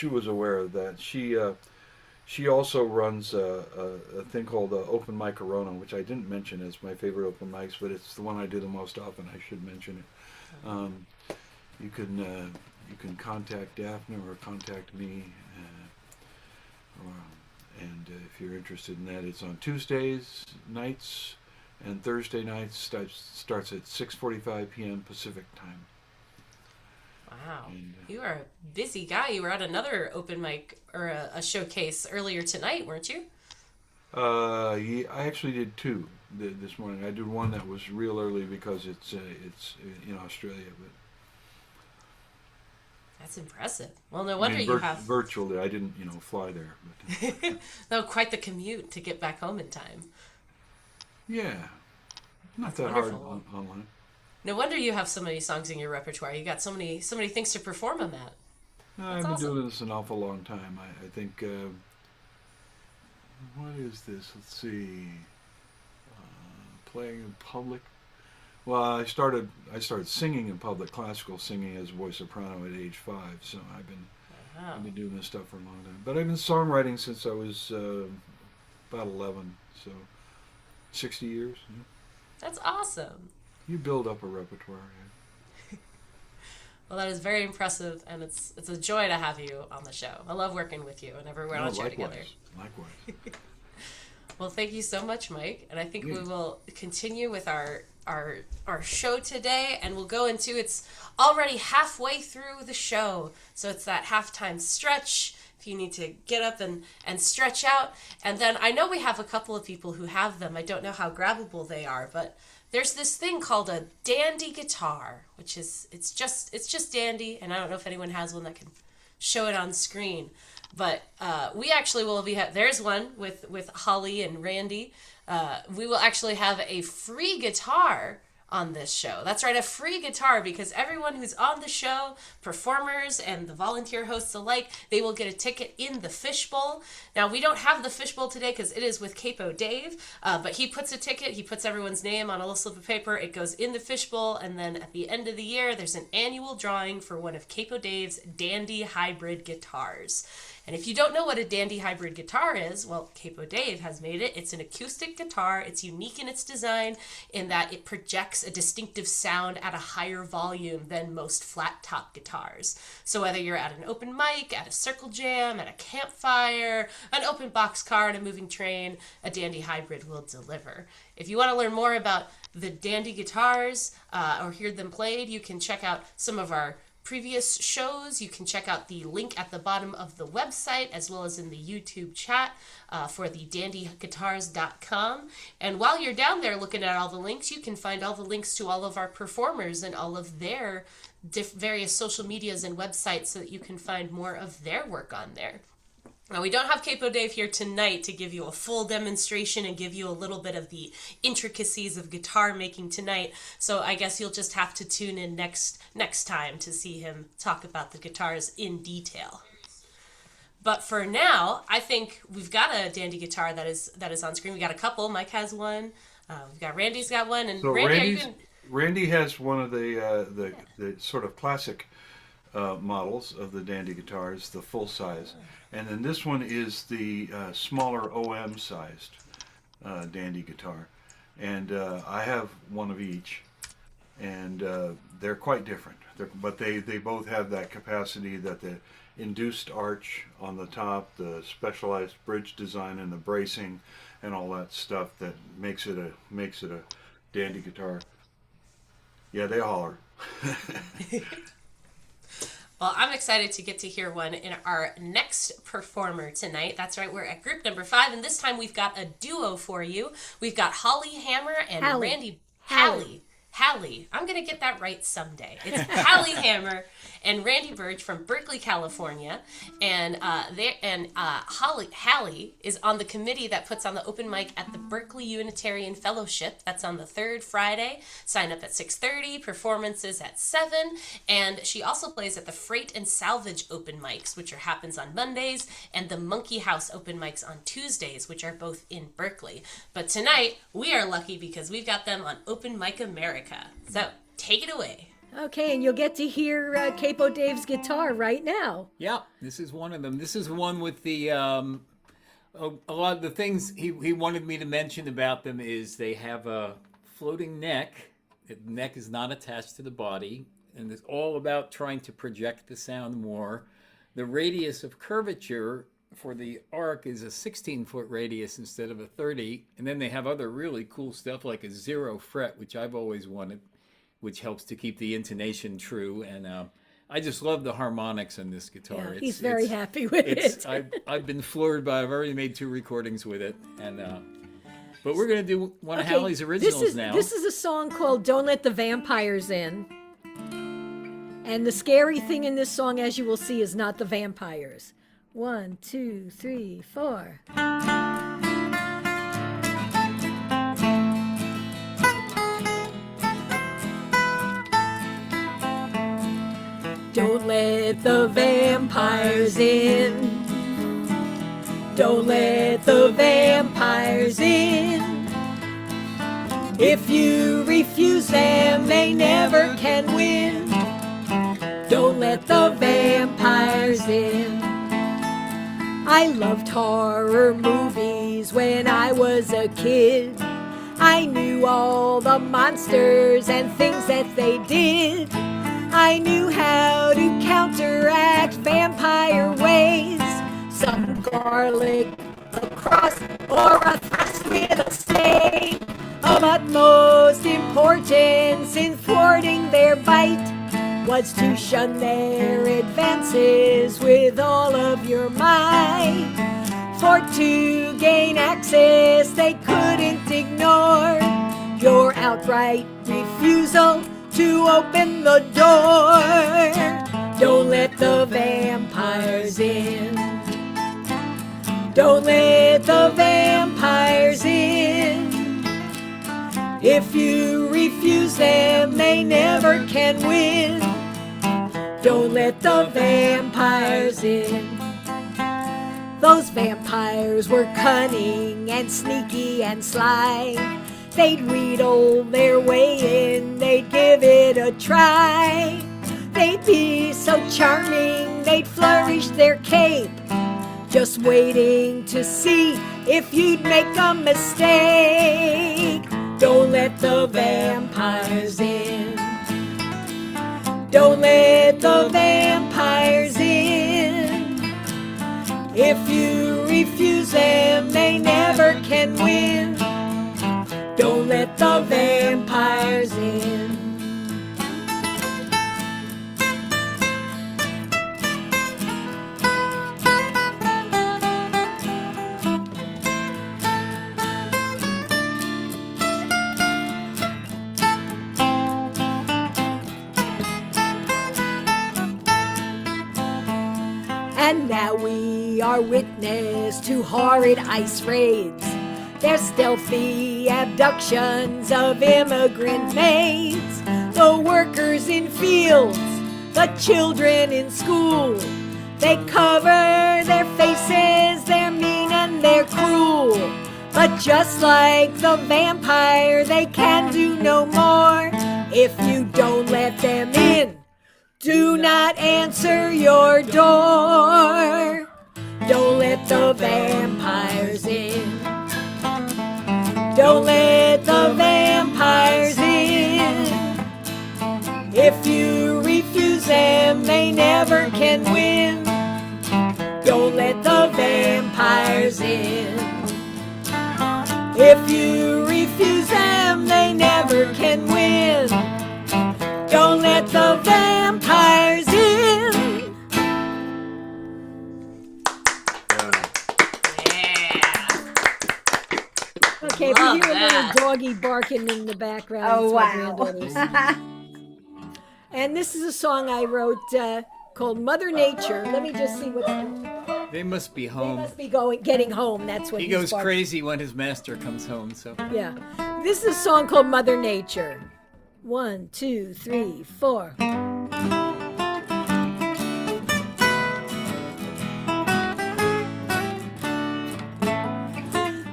was aware of that. She also runs a thing called Open Mic Corona, which I didn't mention as my favorite open mics, but it's the one I do the most often. I should mention it. You can contact Daphne or contact me. And if you're interested in that, it's on Tuesdays nights, and Thursday nights starts at 6:45 p.m. Pacific time. Wow, And, you are a busy guy. You were at another open mic or a showcase earlier tonight, weren't you? Yeah, I actually did two this morning. I did one that was real early because it's in Australia, but. That's impressive. Well, no wonder you have virtually. I didn't, fly there. But, no, quite the commute to get back home in time. yeah, not That's that wonderful. hard online. No wonder you have so many songs in your repertoire. You got so many things to perform on that. I've been awesome. doing this an awful long time. I think, what is this? Let's see. Playing in public. Well, I started singing in public, classical singing as a voice soprano at age 5. So I've been doing this stuff for a long time. But I've been songwriting since I was about 11. So 60 years. Yeah. That's awesome. You build up a repertoire. Yeah. Well, that is very impressive, and it's a joy to have you on the show. I love working with you whenever we're on a show together. Likewise. Well, thank you so much, Mike. And I think we will continue with our show today, and we'll go into, it's already halfway through the show, so it's that halftime stretch. If you need to get up and stretch out. And then I know we have a couple of people who have them. I don't know how grabbable they are, but there's this thing called a dandy guitar, which is, it's just dandy, and I don't know if anyone has one that can show it on screen. But we actually will be, there's one with Holly and Randy. We will actually have a free guitar on this show. That's right, a free guitar, because everyone who's on the show, performers and the volunteer hosts alike, they will get a ticket in the fishbowl. Now, we don't have the fishbowl today because it is with Capo Dave, but he puts a ticket, he puts everyone's name on a little slip of paper, it goes in the fishbowl, and then at the end of the year, there's an annual drawing for one of Capo Dave's dandy hybrid guitars. And if you don't know what a dandy hybrid guitar is, well, Capo Dave has made it. It's an acoustic guitar. It's unique in its design in that it projects a distinctive sound at a higher volume than most flat top guitars. So whether you're at an open mic, at a circle jam, at a campfire, an open boxcar, and a moving train, a dandy hybrid will deliver. If you want to learn more about the dandy guitars or hear them played, you can check out some of our previous shows. You can check out the link at the bottom of the website as well as in the YouTube chat for the dandyguitars.com. And while you're down there looking at all the links, you can find all the links to all of our performers and all of their various social medias and websites so that you can find more of their work on there. Now, we don't have Capo Dave here tonight to give you a full demonstration and give you a little bit of the intricacies of guitar making tonight, so I guess you'll just have to tune in next time to see him talk about the guitars in detail. But for now, I think we've got a dandy guitar that is on screen. We got a couple. Mike has one. We've got Randy's got one, and So Randy, Randy has one of the sort of classic models of the dandy guitars, the full size. And then this one is the smaller OM sized dandy guitar. And I have one of each. And they're quite different. But they both have that capacity, that the induced arch on the top, the specialized bridge design and the bracing and all that stuff that makes it a dandy guitar. Yeah, they holler. well, I'm excited to get to hear one in our next performer tonight. That's right, we're at group number 5, and this time we've got a duo for you. We've got Holly Hammer and Randy Hallie. I'm going to get that right someday. It's Hallie Hammer and Randy Burge from Berkeley, California. And Hallie is on the committee that puts on the open mic at the Berkeley Unitarian Fellowship. That's on the third Friday. Sign up at 6:30, performances at 7. And she also plays at the Freight and Salvage open mics, which happens on Mondays, and the Monkey House open mics on Tuesdays, which are both in Berkeley. But tonight, we are lucky because we've got them on Open Mic America. So, take it away. Okay, and you'll get to hear Capo Dave's guitar right now. Yeah, this is one of them. This is one with the a lot of the things he wanted me to mention about them is they have a floating neck. The neck is not attached to the body, and it's all about trying to project the sound more. The radius of curvature for the arc is a 16-foot radius instead of a 30, and then they have other really cool stuff like a 0 fret, which I've always wanted, which helps to keep the intonation true. And I just love the harmonics on this guitar. Yeah, he's very happy with it. I've been floored by. I've already made 2 recordings with it, and but we're gonna do one of Hallie's originals now. This is a song called "Don't Let the Vampires In," and the scary thing in this song, as you will see, is not the vampires. 1, 2, 3, 4. Don't let let the vampires in. Don't let the vampires in. If you refuse them, they never can win. Don't let the vampires in. I loved horror movies when I was a kid. I knew all the monsters and things that they did. I knew how to counteract vampire ways. Some garlic, a cross, or a thrust with a stake. Of utmost importance in thwarting their bite was to shun their advances with all of your might. For to gain access they couldn't ignore your outright refusal to open the door. Don't let the vampires in. Don't let the vampires in. If you refuse them, they never can win. Don't let the vampires in. Those vampires were cunning and sneaky and sly. They'd wheedle their way in, they'd give it a try. They'd be so charming, they'd flourish their cape, just waiting to see if you'd make a mistake. Don't let the vampires in. Don't let the vampires in. If you refuse them, they never can win. Don't let the vampires in. And now we are witness to horrid ICE raids. Their stealthy abductions of immigrant maids. The workers in fields, the children in school. They cover their faces, they're mean and they're cruel. But just like the vampire, they can do no more if you don't let them in. Do not answer your door. Don't let the vampires in. Don't let the vampires in. If you refuse them, they never can win. Don't let the vampires in. If you refuse them, they never can win. Don't let the vampires in. Okay, if you Love hear a little that. doggy barking in the background, Oh, it's my wow. granddaughter's. And this is a song I wrote called Mother Nature. Let me just see what's They must be They home. must be getting home. That's what He he's goes barking. crazy when his master comes home. So Yeah. This is a song called Mother Nature. 1, 2, 3, 4.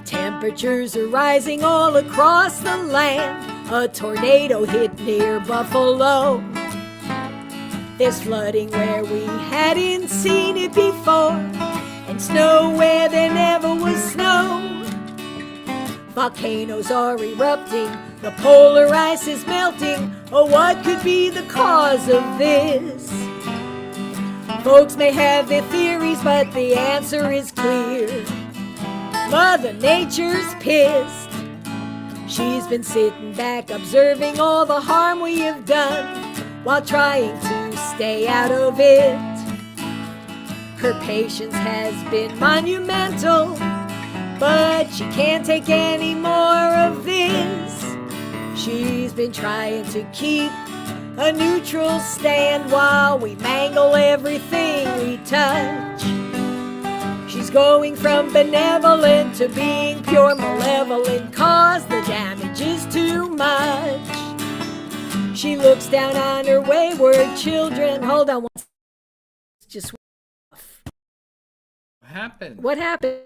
Temperatures are rising all across the land. A tornado hit near Buffalo. There's flooding where we hadn't seen it before, and snow where there never was snow. Volcanoes are erupting, the polar ice is melting. Oh, what could be the cause of this? Folks may have their theories, but the answer is clear. Mother Nature's pissed. She's been sitting back observing all the harm we have done while trying to stay out of it. Her patience has been monumental, but she can't take any more of this. She's been trying to keep a neutral stand while we mangle everything we touch. She's going from benevolent to being pure malevolent, 'cause the damage is too much. She looks down on her wayward children. Hold on one just What happened? what happened?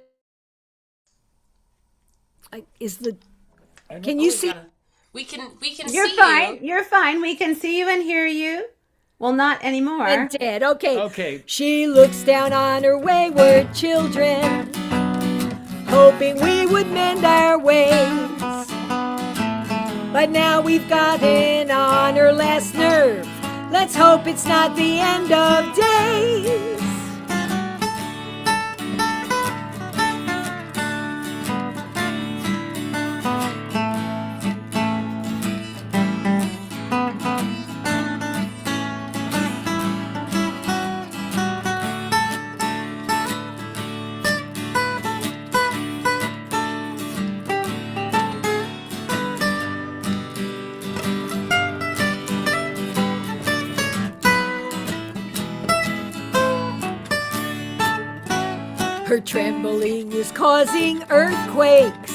Is the I don't- can Oh, you we see? gotta- we can You're see fine. you. You're fine. We can see you and hear you. Well, not anymore. And dead. Okay. Okay. She looks down on her wayward children, hoping we would mend our ways. But now we've gotten on her last nerve. Let's hope it's not the end of days. Her trembling is causing earthquakes.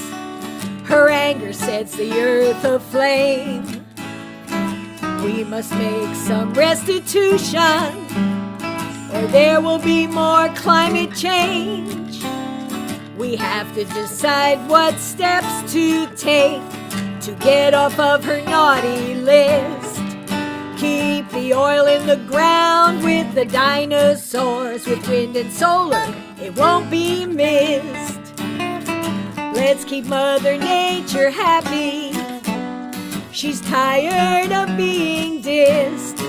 Her anger sets the earth aflame. We must make some restitution, or there will be more climate change. We have to decide what steps to take to get off of her naughty list. Keep the oil in the ground with the dinosaurs. With wind and solar, it won't be missed. Let's keep Mother Nature happy. She's tired of being dissed.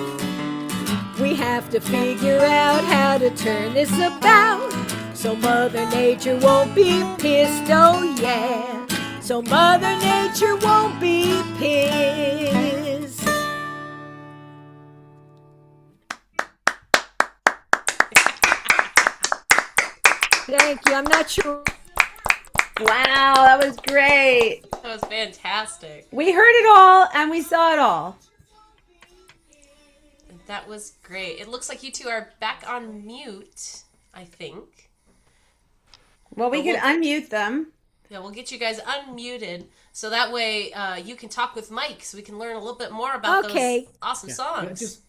We have to figure out how to turn this about, so Mother Nature won't be pissed, oh yeah. So Mother Nature won't be pissed. Thank you. I'm not sure. Wow, that was great. That was fantastic. We heard it all and we saw it all. That was great. It looks like you two are back on mute, I think. Well, we But could unmute them. Yeah, we'll get you guys unmuted so that way you can talk with Mike so we can learn a little bit more about Okay. those awesome songs.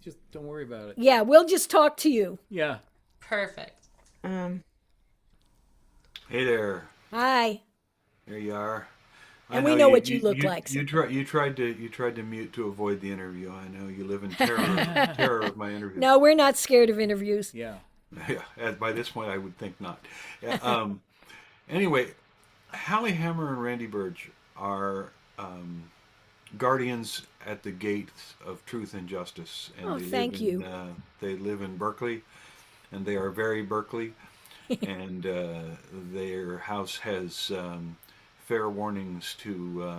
Just don't worry about it. Yeah, we'll just talk to you. Yeah. Perfect. Hey there. Hi. There you are. And we know what you look like, so- You tried to mute to avoid the interview. I know you live in terror of my interview. No, we're not scared of interviews. Yeah. Yeah, by this point I would think not. Yeah, anyway, Hallie Hammer and Randy Burge are guardians at the gates of truth and justice. And Oh, they thank live you. They live in Berkeley, and they are very Berkeley. And their house has fair warnings to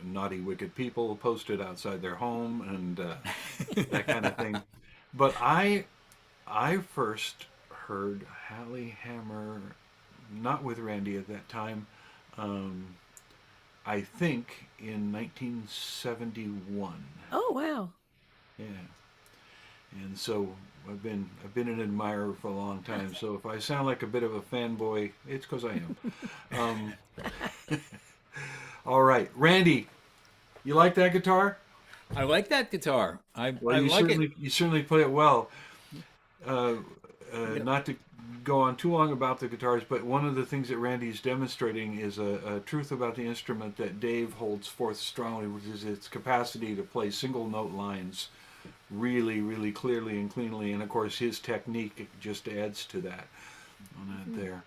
naughty, wicked people posted outside their home and that kind of thing. But I first heard Hallie Hammer, not with Randy at that time, I think in 1971. Oh, wow. Yeah. And so I've been an admirer for a long time. So if I sound like a bit of a fanboy, it's because I am. All right, Randy, you like that guitar? I like that guitar. Well, I you like certainly it. you certainly play it well. Not to go on too long about the guitars, but one of the things that Randy's demonstrating is a truth about the instrument that Dave holds forth strongly, which is its capacity to play single note lines really, really clearly and cleanly. And of course, his technique just adds to that on that there.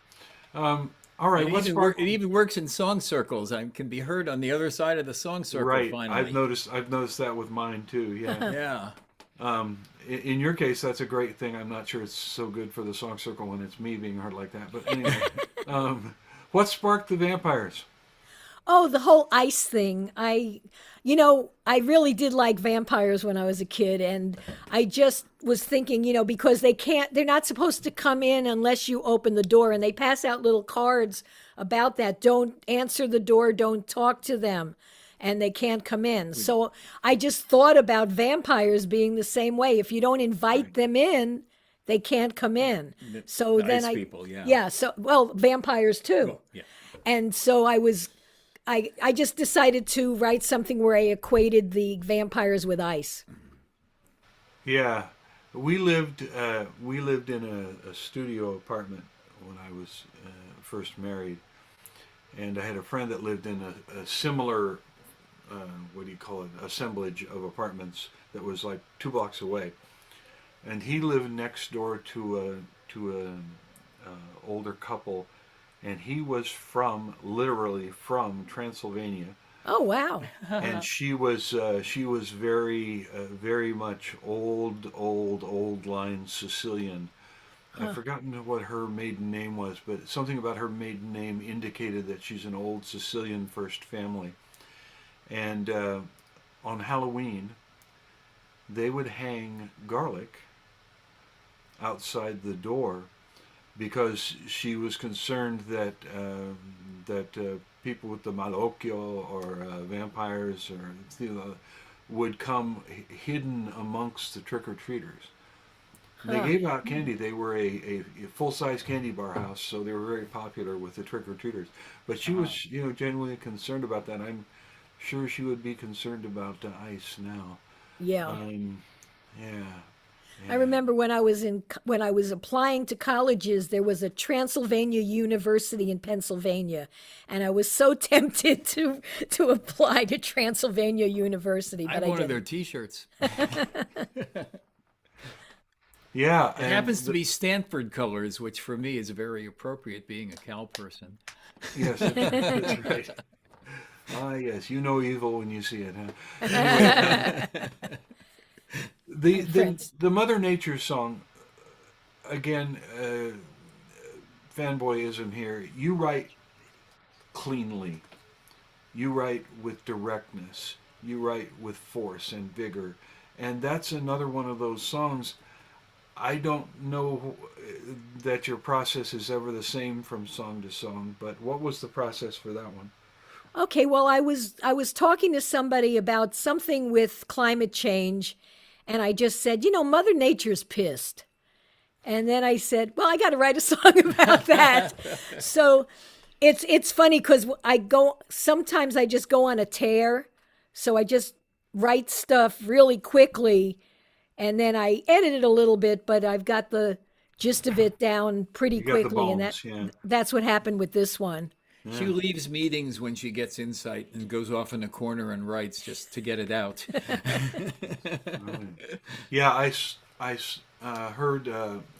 All right, let's It even works in song circles. I can be heard on the other side of the song circle. Right, Finally, I've noticed that with mine too. Yeah. Yeah. In your case, that's a great thing. I'm not sure it's so good for the song circle when it's me being heard like that. But anyway, what sparked the Vampires? Oh, the whole ice thing. I really did like vampires when I was a kid. And I just was thinking, because they're not supposed to come in unless you open the door. And they pass out little cards about that. Don't answer the door. Don't talk to them. And they can't come in. So I just thought about vampires being the same way. If you don't invite them in, they can't come in. So The then ice people, yeah. Yeah. So, vampires too. Yeah. And so I just decided to write something where I equated the vampires with ice. Yeah, We lived in a studio apartment when I was first married, and I had a friend that lived in a similar what do you call it, assemblage of apartments that was like 2 blocks away, and he lived next door to a older couple, and he was literally from Transylvania. Oh, wow. And she was very much old line Sicilian. I've forgotten what her maiden name was, but something about her maiden name indicated that she's an old Sicilian first family. And on Halloween, they would hang garlic outside the door because she was concerned that people with the malocchio or vampires or would come hidden amongst the trick-or-treaters. They gave out candy. They were a full-size candy bar house, so they were very popular with the trick-or-treaters. But she was, genuinely concerned about that. I'm sure she would be concerned about ice now. Yeah. Yeah. I remember when I was applying to colleges, there was a Transylvania University in Pennsylvania, and I was so tempted to apply to Transylvania University, I but have I one of their didn't. T-shirts. Yeah. It happens to be Stanford colors, which for me is very appropriate, being a Cal person. Yes, that's right. Ah, yes, you know evil when you see it, huh? Anyway, the Mother Nature song, again, fanboyism here. You write cleanly. You write with directness. You write with force and vigor. And that's another one of those songs. I don't know that your process is ever the same from song to song, but what was the process for that one? Okay, well, I was talking to somebody about something with climate change, and I just said, Mother Nature's pissed. And then I said, well, I got to write a song about that. So it's funny because sometimes I just go on a tear. So I just write stuff really quickly, and then I edit it a little bit, but I've got the gist of it down pretty You got the quickly. And bones, yeah. that's what happened with this one. She leaves meetings when she gets insight and goes off in a corner and writes just to get it out. Yeah, I heard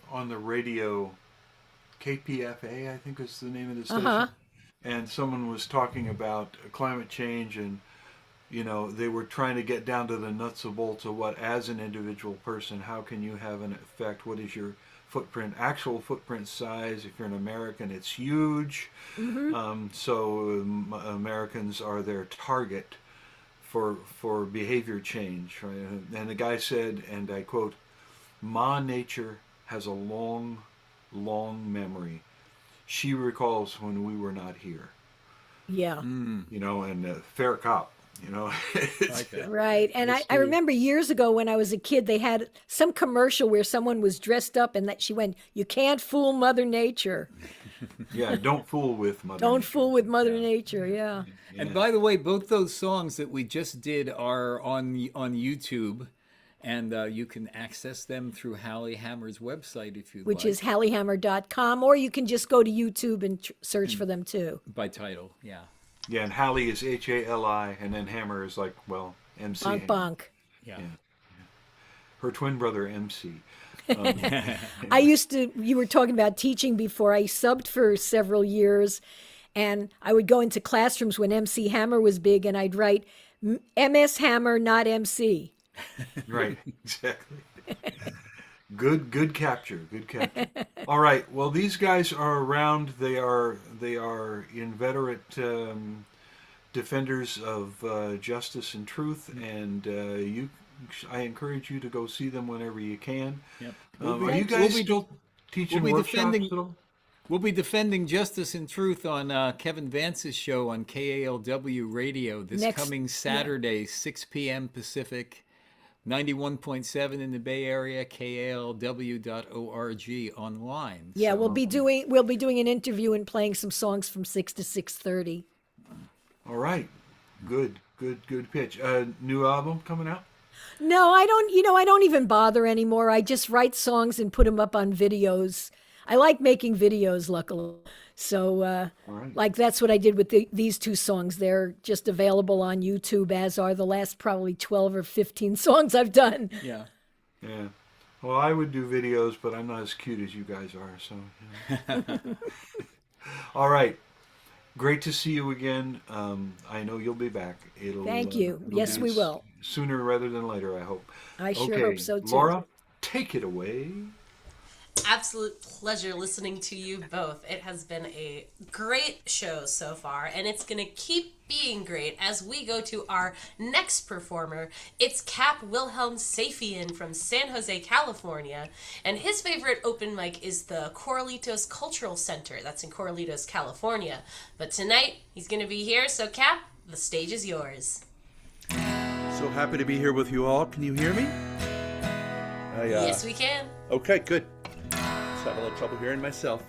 on the radio, KPFA, I think is the name of the station, and someone was talking about climate change, and they were trying to get down to the nuts and bolts of what, as an individual person, how can you have an effect? What is your actual footprint size? If you're an American, it's huge. So Americans are their target for behavior change, right? And the guy said, and I quote, "Ma Nature has a long, long memory. She recalls when we were not here." Yeah. And fair cop. Right. And I remember years ago when I was a kid, they had some commercial where someone was dressed up and that she went, "You can't fool Mother Nature." Yeah, don't fool with Mother Don't Nature. fool with Mother Nature. Yeah. And by the way, both those songs that we just did are on YouTube, and you can access them through Hallie Hammer's website if you Which like. is halliehammer.com, or you can just go to YouTube and search for them too. By title, yeah. Yeah, and Hallie is Hali, and then Hammer is like, well, MC. Bonk Hammer. bonk. Yeah. Her twin brother, MC. You were talking about teaching before. I subbed for several years, and I would go into classrooms when MC Hammer was big, and I'd write MS Hammer, not MC. Right, exactly. Good capture. Good capture. All right. Well, these guys are around. They are inveterate defenders of justice and truth, and I encourage you to go see them whenever you can. Yep. Are you guys still teaching workshops at all? We'll be defending justice and truth on Kevin Vance's show on KALW Radio this coming Saturday, 6 p.m. Pacific. 91.7 in the Bay Area, KALW.org online. Yeah, So- we'll be doing an interview and playing some songs from 6 to 6:30. All right. Good pitch. New album coming out? No, I don't. I don't even bother anymore. I just write songs and put them up on videos. I like making videos, luckily. So, right. like that's what I did with these two songs. They're just available on YouTube, as are the last probably 12 or 15 songs I've done. Yeah. Yeah. Well, I would do videos, but I'm not as cute as you guys are. So. All right. Great to see you again. I know you'll be back. Thank you. It'll Yes, be we will. Sooner rather than later, I hope. I sure Okay, hope so too. Laura, take it away. Absolute pleasure listening to you both. It has been a great show so far, and it's going to keep being great as we go to our next performer. It's Cap Wilhelm Safian from San Jose, California, and his favorite open mic is the Corralitos Cultural Center. That's in Corralitos, California. But tonight, he's going to be here, so Cap, the stage is yours. So happy to be here with you all. Can you hear me? Yes, we can. Okay, good. Just having a little trouble hearing myself.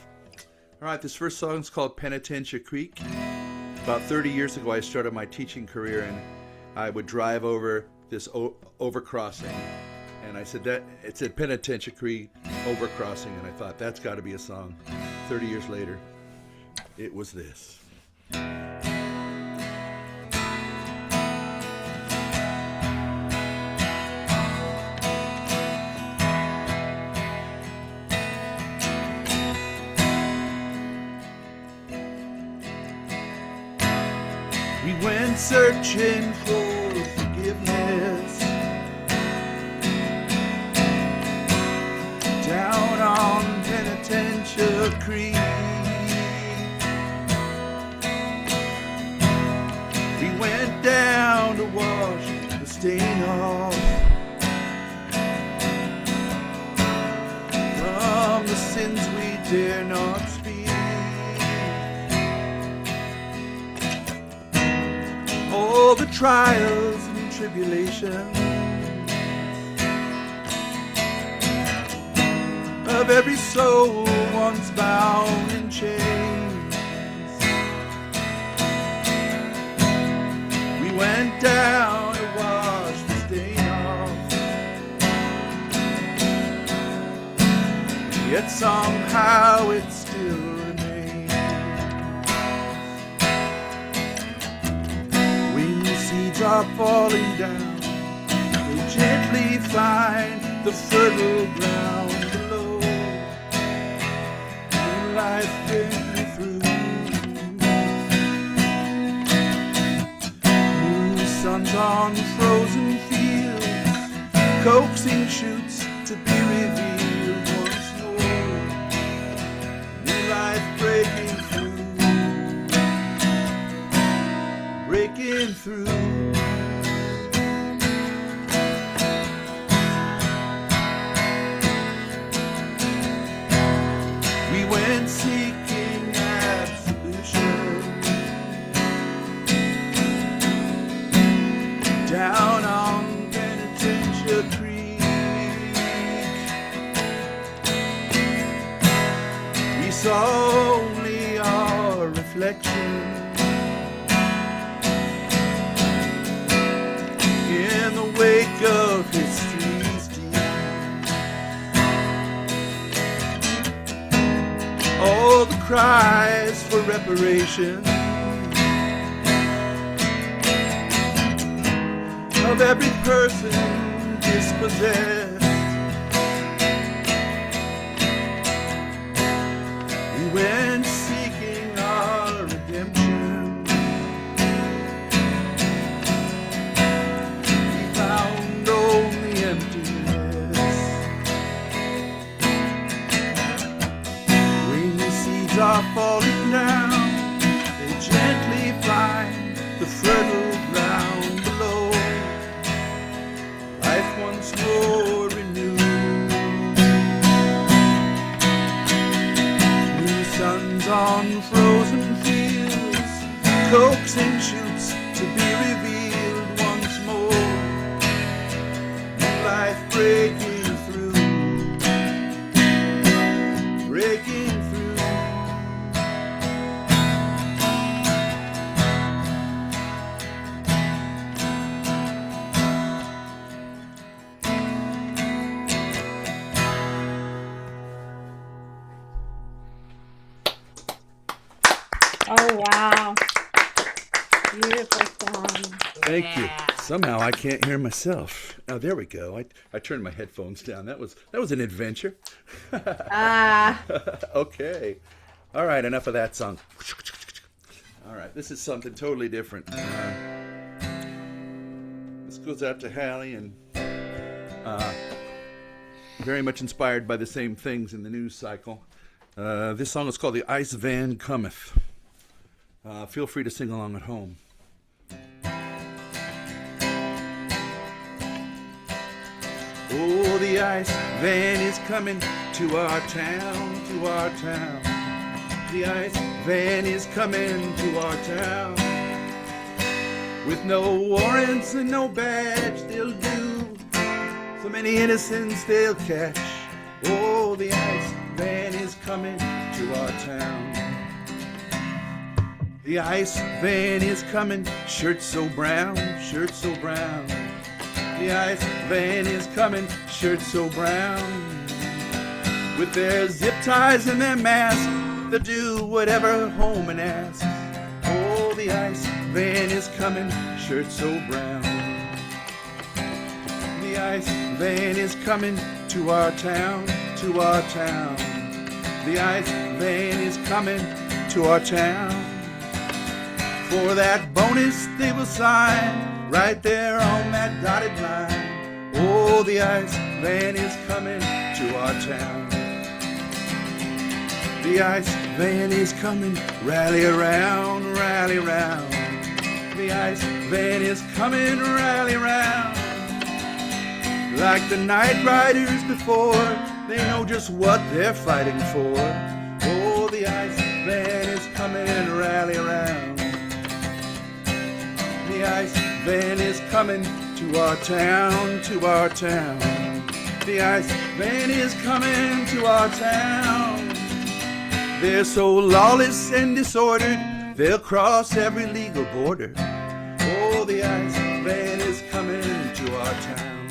All right, this first song is called Penitentiary Creek. About 30 years ago, I started my teaching career, and I would drive over this overcrossing. And I said that it said Penitentiary Creek overcrossing, and I thought that's got to be a song. 30 years later, it was this. We went searching for forgiveness down on Penitentiary Creek. We went down to wash the stain off from the sins we dare not speak. All the trials and tribulations of every soul once bound in chains. We went down to wash the stain off, yet somehow it still remains. When the seeds are falling down, they gently find the fertile ground below. When life breaking through, new suns on frozen fields, coaxing shoots to be revealed once more. New life breaking through. We went seeking absolution down on Penitentiary Creek. We saw only our reflection in the wake of history's deed. All the cries for reparation of every person dispossessed. We went seeking our redemption. We found only emptiness. When the seeds are falling down, they gently find the fertile ground below. Life once more renewed. New suns on frozen fields, coaxing shoots to be revealed once more. New life breaking through, breaking through. Thank you. Somehow I can't hear myself. Oh, there we go. I turned my headphones down. That was an adventure. Okay. All right, enough of that song. All right, this is something totally different. This goes out to Hallie and very much inspired by the same things in the news cycle. This song is called The Ice Van Cometh. Feel free to sing along at home. Oh, the ice van is coming to our town, to our town. The ice van is coming to our town. With no warrants and no badge, they'll do so many innocents they'll catch. Oh, the ice van is coming to our town. The ice van is coming, shirt so brown, shirt so brown. The ice van is coming, shirt so brown. With their zip ties and their masks, they'll do whatever Holman asks. Oh, the ice van is coming, shirt so brown. The ice van is coming to our town, to our town. The ice van is coming to our town. For that bonus they will sign right there on that dotted line. Oh, the ice van is coming to our town. The ice van is coming, rally around, rally around. The ice van is coming, rally around. Like the night riders before, they know just what they're fighting for. Oh, the ice van is coming, rally around. The ice van is coming to our town, to our town. The ice van is coming to our town. They're so lawless and disordered, they'll cross every legal border. Oh, the ice van is coming to our town.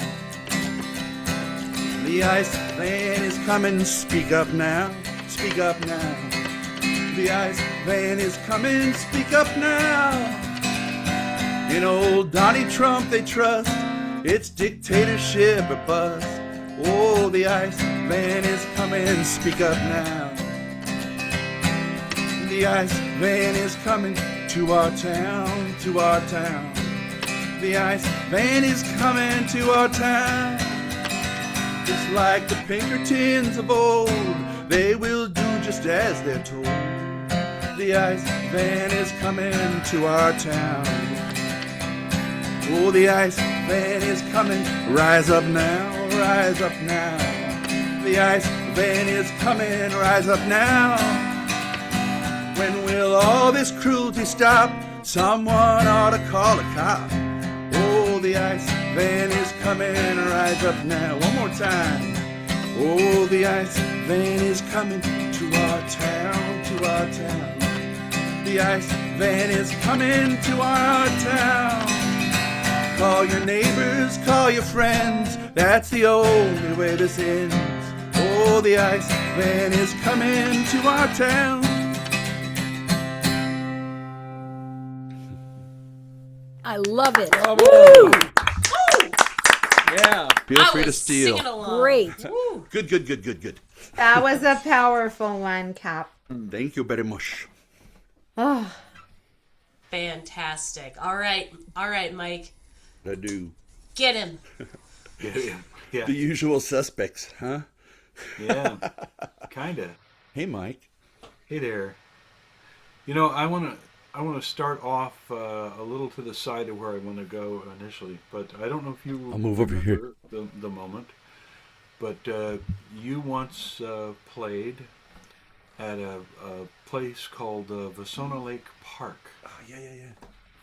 The ice van is coming, speak up now, speak up now. The ice van is coming, speak up now. In old Donnie Trump they trust, it's dictatorship or bust. Oh, the ice van is coming, speak up now. The ice van is coming to our town, to our town. The ice van is coming to our town. Just like the Pinkertons of old, they will do just as they're told. The ice van is coming to our town. Oh, the ice van is coming, rise up now, rise up now. The ice van is coming, rise up now. When will all this cruelty stop? Someone ought to call a cop. Oh, the ice van is coming, rise up now. One more time. Oh, the ice van is coming to our town, to our town. The ice van is coming to our town. Call your neighbors, call your friends, that's the only way this ends. Oh, the ice van is coming to our town. I love it. Woo! Yeah. Feel I free to was steal. singing along. Great. Good, good, good, good, good. That was a powerful one, Cap. Thank you very much. Oh, Fantastic. All right, Mike. I do. Get him. Yeah, The usual suspects, huh? yeah, kinda. Hey, Mike. Hey there. You know, I want to start off a little to the side of where I want to go initially, but I don't know if you I'll move over here. remember the moment. But you once played at a place called Vasona Lake Park Oh, yeah.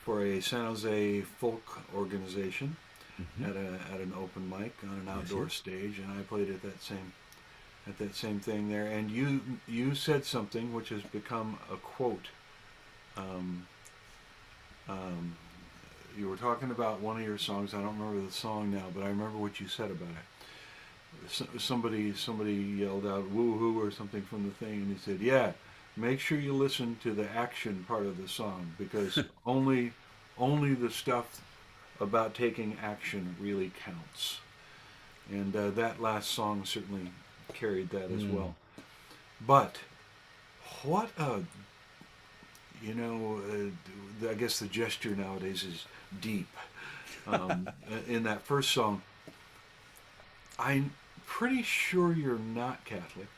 for a San Jose folk organization at an open mic on an outdoor stage, and I played at that same thing there. And you said something which has become a quote. You were talking about one of your songs. I don't remember the song now, but I remember what you said about it. Somebody yelled out "woo-hoo" or something from the thing, and he said, "Yeah, make sure you listen to the action part of the song, because only the stuff about taking action really counts. And that last song certainly carried that as well. But what a, I guess the gesture nowadays is deep. In that first song, I'm pretty sure you're not Catholic,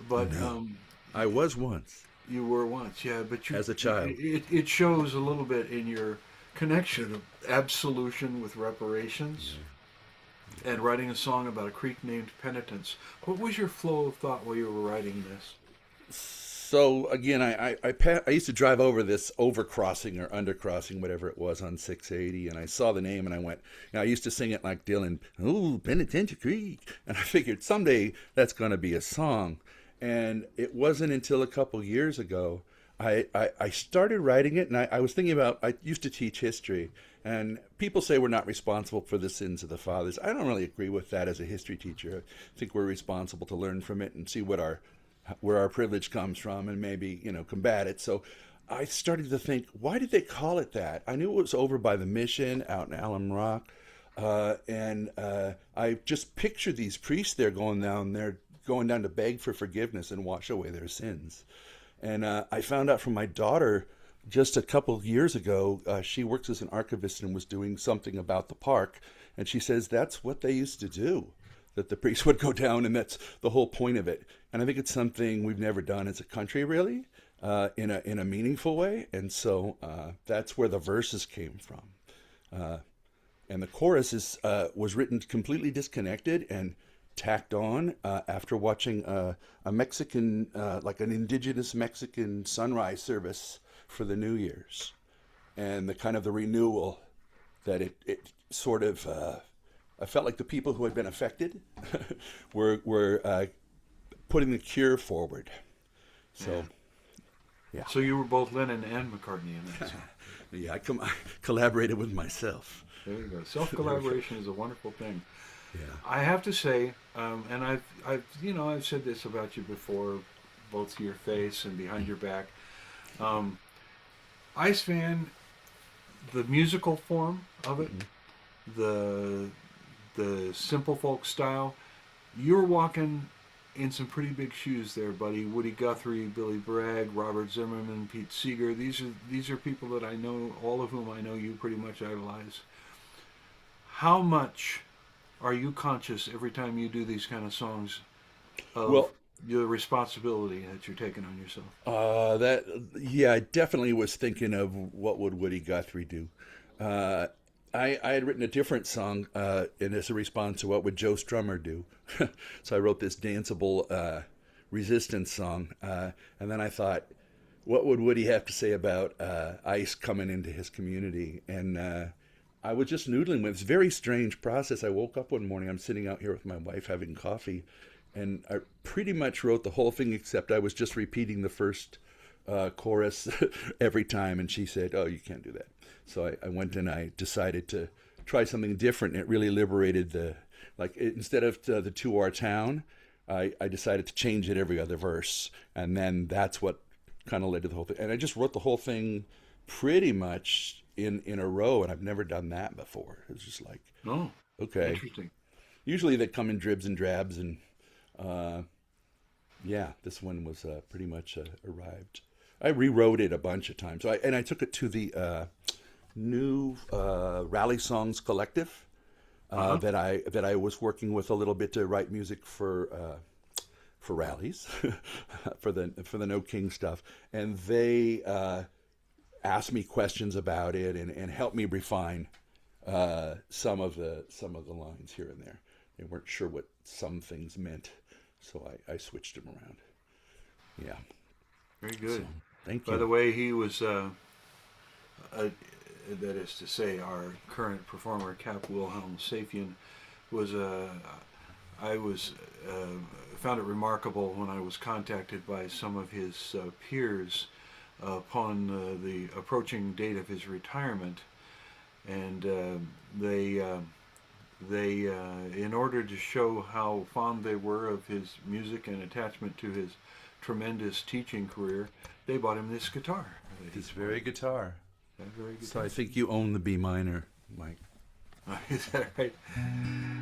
but No. I was once. you were once, yeah. But you, As a child. it shows a little bit in your connection of absolution with reparations, and writing a song about a creek named Penitence. What was your flow of thought while you were writing this? So again, I used to drive over this overcrossing or undercrossing, whatever it was, on 680, and I saw the name and I went, I used to sing it like Dylan, "Oh, Penitentiary Creek," and I figured someday that's going to be a song. And it wasn't until a couple years ago I started writing it, and I was thinking about, I used to teach history, and people say we're not responsible for the sins of the fathers. I don't really agree with that as a history teacher. I think we're responsible to learn from it and see where our privilege comes from, and maybe, combat it. So I started to think, why did they call it that? I knew it was over by the mission out in Alum Rock, and I just pictured these priests there going down to beg for forgiveness and wash away their sins. And I found out from my daughter just a couple of years ago, she works as an archivist and was doing something about the park, and she says that's what they used to do, that the priests would go down, and that's the whole point of it. And I think it's something we've never done as a country, really, in a meaningful way. And so that's where the verses came from. And the chorus was written completely disconnected and tacked on after watching a Mexican, like an indigenous Mexican sunrise service for the New Year's, and the renewal that it sort of. I felt like the people who had been affected were putting the cure forward. So, yeah. So you were both Lennon and McCartney in that song. Yeah, I collaborated with myself. There you go. Self-collaboration is a wonderful thing. Yeah. I have to say, and I've said this about you before, both to your face and behind your back. Ice Fan, the musical form of it, the simple folk style, you're walking in some pretty big shoes there, buddy. Woody Guthrie, Billy Bragg, Robert Zimmerman, Pete Seeger. These are people that I know, all of whom I know you pretty much idolize. How much are you conscious every time you do these kind of songs of the responsibility that you're taking on yourself? I definitely was thinking of what would Woody Guthrie do. I had written a different song, and as a response to what would Joe Strummer do. So I wrote this danceable resistance song, and then I thought, what would Woody have to say about ICE coming into his community? And I was just noodling with this very strange process. I woke up one morning, I'm sitting out here with my wife having coffee, and I pretty much wrote the whole thing, except I was just repeating the first chorus every time, and she said, "Oh, you can't do that." So I went and I decided to try something different. And it really liberated instead of the To Our Town, I decided to change it every other verse. And then that's what kind of led to the whole thing. And I just wrote the whole thing pretty much in a row, and I've never done that before. It was just like, oh, okay. Interesting. Usually they come in dribs and drabs, and this one was pretty much arrived. I rewrote it a bunch of times. So I took it to the new Rally Songs Collective that I was working with a little bit to write music for rallies, for the No King stuff, and they asked me questions about it and helped me refine some of the lines here and there. They weren't sure what some things meant, so I switched them around. Yeah. Very good. So, thank you. By the way, he was, that is to say, our current performer, Cap Wilhelm Safian, found it remarkable when I was contacted by some of his peers upon the approaching date of his retirement, and they in order to show how fond they were of his music and attachment to his tremendous teaching career, they bought him this guitar. This very guitar. That very guitar. So I think you own the B minor, Mike. Is that right?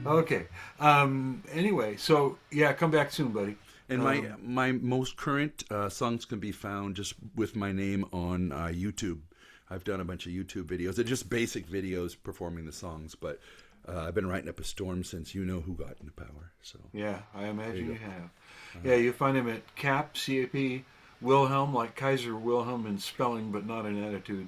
Okay. Anyway, so yeah, come back soon, buddy. And my most current songs can be found just with my name on YouTube. I've done a bunch of YouTube videos. They're just basic videos performing the songs, but I've been writing up a storm since You Know Who Got Into Power. So yeah, I imagine you have. Yeah, you find him at CAP, C-A-P, Wilhelm, like Kaiser Wilhelm in spelling, but not in attitude.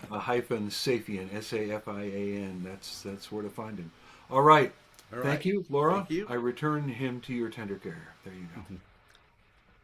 Hyphen Safian, S-A-F-I-A-N. That's where to find him. All right. Thank you, Laura. Thank you. I return him to your tender care. There you go.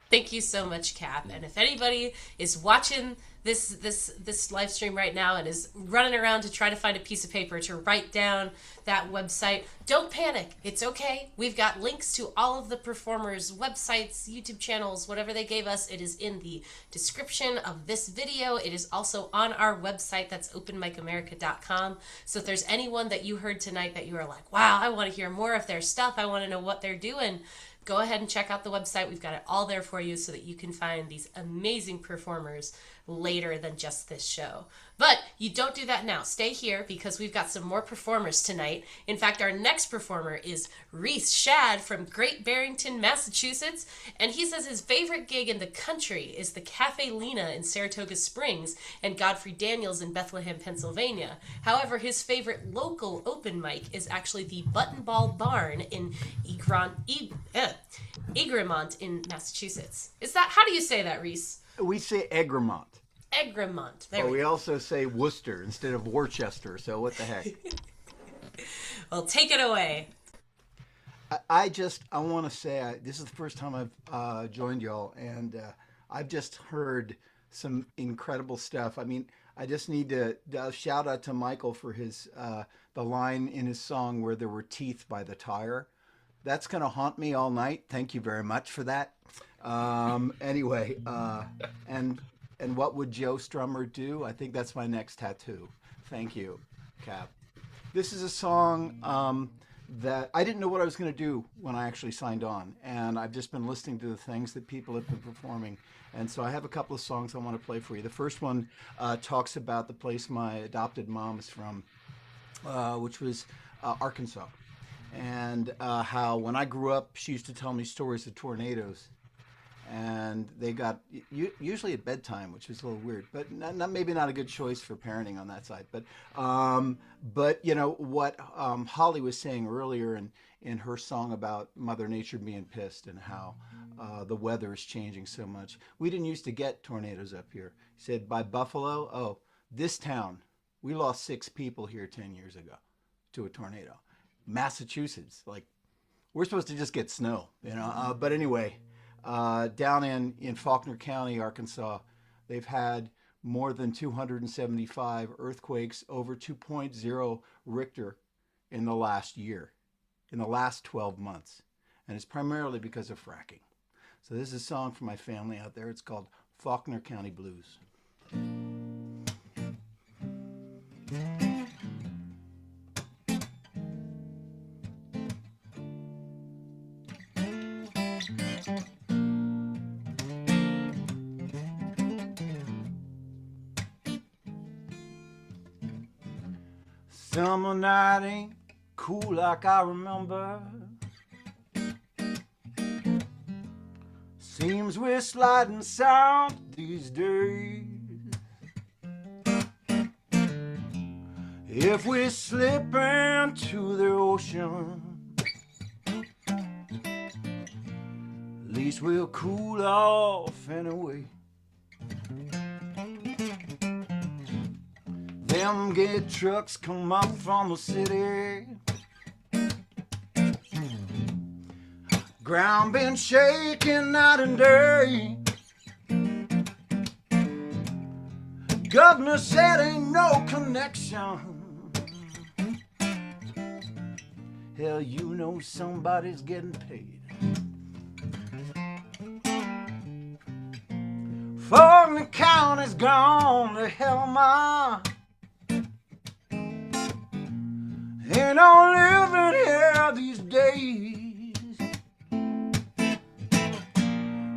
Thank you so much, Cap. And if anybody is watching this live stream right now and is running around to try to find a piece of paper to write down that website, don't panic. It's okay. We've got links to all of the performers' websites, YouTube channels, whatever they gave us. It is in the description of this video. It is also on our website. That's openmicamerica.com. So if there's anyone that you heard tonight that you are like, wow, I want to hear more of their stuff, I want to know what they're doing, go ahead and check out the website. We've got it all there for you so that you can find these amazing performers later than just this show. But you don't do that now. Stay here because we've got some more performers tonight. In fact, our next performer is Reese Shad from Great Barrington, Massachusetts. And he says his favorite gig in the country is the Cafe Lena in Saratoga Springs and Godfrey Daniels in Bethlehem, Pennsylvania. However, his favorite local open mic is actually the Button Ball Barn in Egremont in Massachusetts. How do you say that, Reese? We say Egremont. Egremont. But we also say Worcester instead of Worcester, so what the heck. Well, take it away. I want to say, this is the first time I've joined y'all, and I've just heard some incredible stuff. I mean, I just need to shout out to Michael for his the line in his song where there were teeth by the tire. That's going to haunt me all night. Thank you very much for that. Anyway, and what would Joe Strummer do? I think that's my next tattoo. Thank you, Cap. This is a song that I didn't know what I was going to do when I actually signed on. And I've just been listening to the things that people have been performing. And so I have a couple of songs I want to play for you. The first one talks about the place my adopted mom is from, which was Arkansas. And how when I grew up, she used to tell me stories of tornadoes. And they got usually at bedtime, which was a little weird, but maybe not a good choice for parenting on that side. But you know what Holly was saying earlier in her song about Mother Nature being pissed and how the weather is changing so much. We didn't used to get tornadoes up here. He said by Buffalo, this town, we lost 6 people here 10 years ago to a tornado. Massachusetts, like we're supposed to just get snow, you know. But anyway. Down in Faulkner County, Arkansas, they've had more than 275 earthquakes over 2.0 Richter in the last year, in the last 12 months. And it's primarily because of fracking. So this is a song for my family out there. It's called Faulkner County Blues. Summer night ain't cool like I remember. Seems we're sliding south these days. If we slip into the ocean, at least we'll cool off anyway. Them gate trucks come up from the city. Ground been shaking night and day. Governor said ain't no connection. Hell, you know somebody's getting paid. Faulkner County's gone to hell, ma. Ain't no living here these days.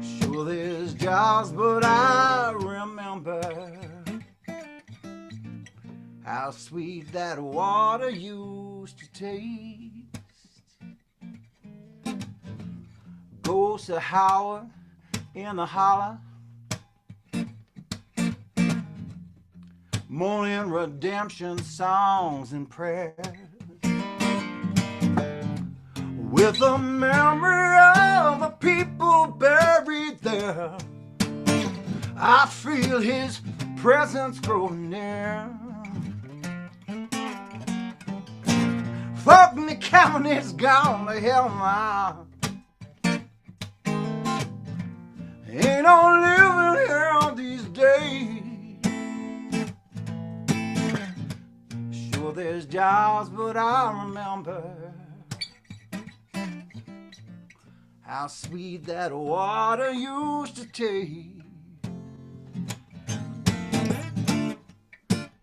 Sure there's jobs, but I remember how sweet that water used to taste. Ghosts of Howard in the holler, mourning redemption songs and prayers, with the memory of the people buried there. I feel his presence grow near. Fulton County's gone to hell now. Ain't no living here these days. Sure, there's jobs, but I remember how sweet that water used to taste.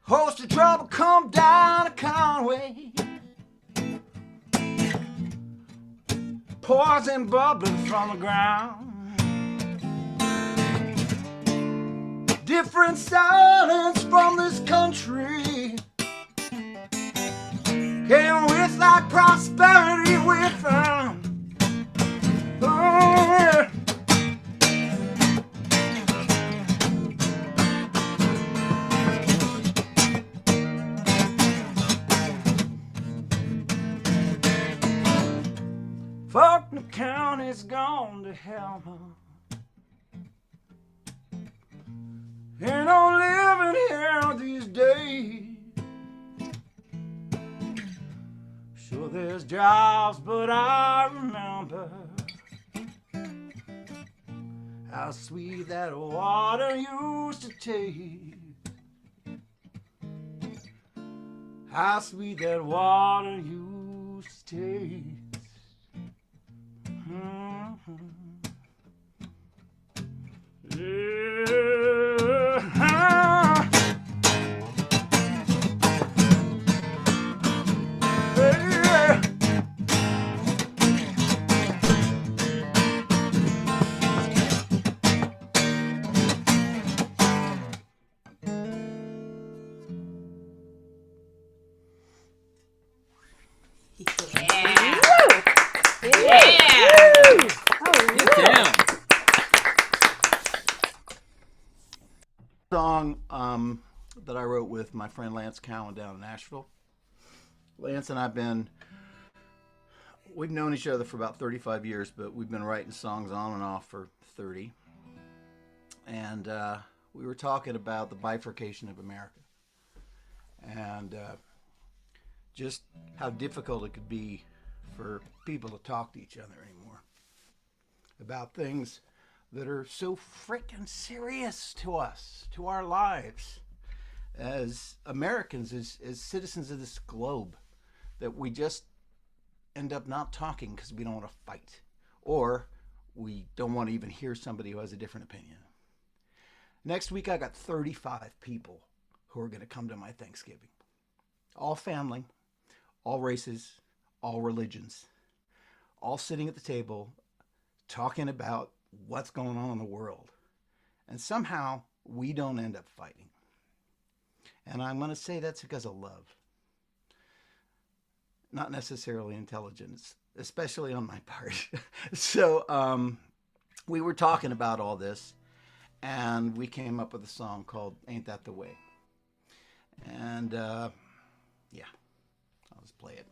Host of trouble come down to Conway, poison bubbling from the ground. Different silence from this country came with that prosperity with them. Oh, yeah. Fulton County's gone to hell. Ain't no living here these days. Sure, there's jobs, but I remember how sweet that water used to taste. How sweet that water used to taste. Song that I wrote with my friend Lance Cowan down in Nashville. Lance and we've known each other for about 35 years, but we've been writing songs on and off for 30. And we were talking about the bifurcation of America and just how difficult it could be for people to talk to each other anymore about things that are so freaking serious to us, to our lives as Americans, as citizens of this globe, that we just end up not talking because we don't want to fight, or we don't want to even hear somebody who has a different opinion. Next week, I got 35 people who are going to come to my Thanksgiving. All family, all races, all religions, all sitting at the table talking about what's going on in the world. And somehow we don't end up fighting. And I'm going to say that's because of love. Not necessarily intelligence, especially on my part. So we were talking about all this, and we came up with a song called Ain't That the Way. And yeah, I'll just play it.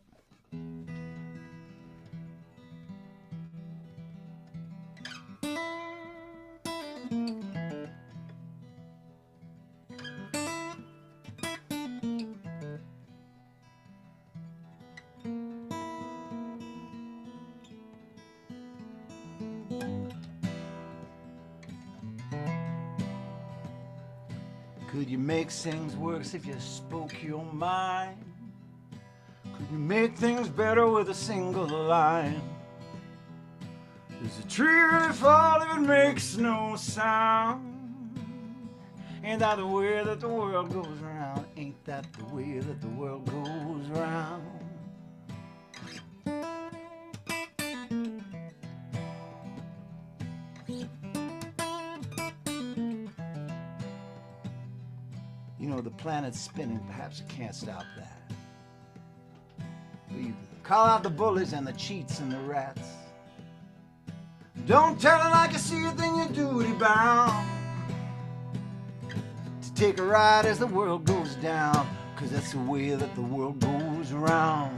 Could you make things worse if you spoke your mind? Could you make things better with a single line? Does a tree really fall if it makes no sound? Ain't that the way that the world goes round? Ain't that the way that the world goes round? You the planet's spinning, perhaps it can't stop that. But you call out the bullies and the cheats and the rats. Don't tell it like you see it, then you're duty bound to take a ride as the world goes down, 'cause that's the way that the world goes around.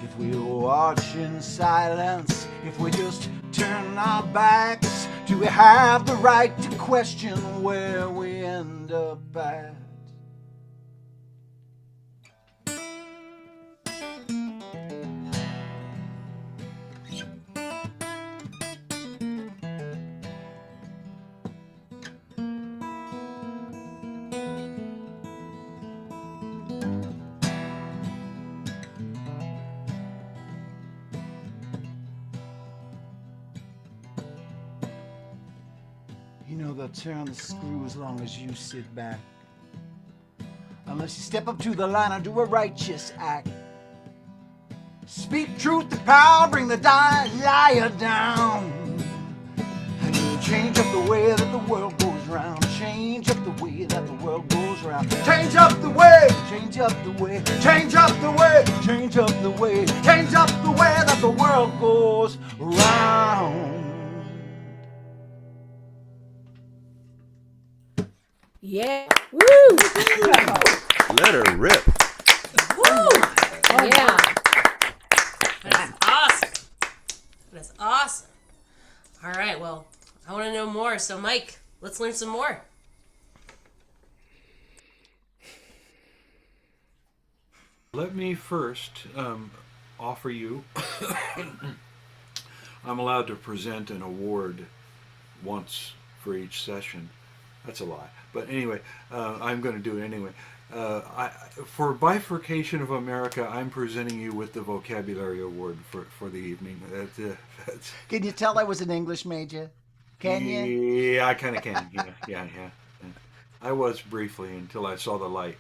If we watch in silence, if we just turn our backs, do we have the right to question where we end up at? They'll turn the screw as long as you sit back, unless you step up to the line and do a righteous act. Speak truth to power, bring the liar down, and you change up the way that the world goes round. Change up the way that the world goes round. Change up the way, change up the way, change up the way, change up the way, change up the way that the world goes round. Yeah. Woo! Let her rip. Woo! Yeah. That's awesome. That's awesome. All right, well, I want to know more. So, Mike, let's learn some more. Let me first offer you, I'm allowed to present an award once for each session. That's a lie. But anyway, I'm going to do it anyway. For Bifurcation of America, I'm presenting you with the Vocabulary Award for the evening. That's, Can you tell I was an English major? Can you? Yeah, I kind of can. Yeah. I was briefly until I saw the light.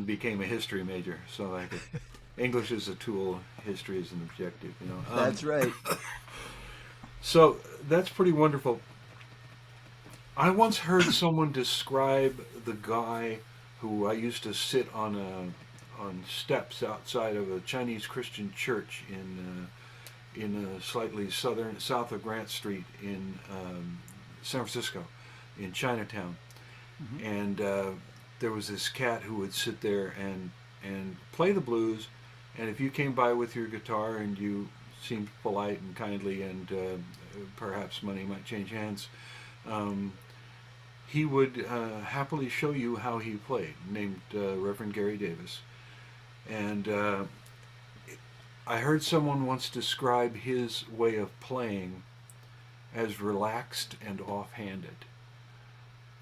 Became a history major. So I could, English is a tool, history is an objective. That's right. So that's pretty wonderful. I once heard someone describe the guy who I used to sit on steps outside of a Chinese Christian church in a slightly south of Grant Street in San Francisco, in Chinatown, mm-hmm. And there was this cat who would sit there and play the blues, and if you came by with your guitar and you seemed polite and kindly and perhaps money might change hands. He would happily show you how he played, named Reverend Gary Davis. And I heard someone once describe his way of playing as relaxed and offhanded,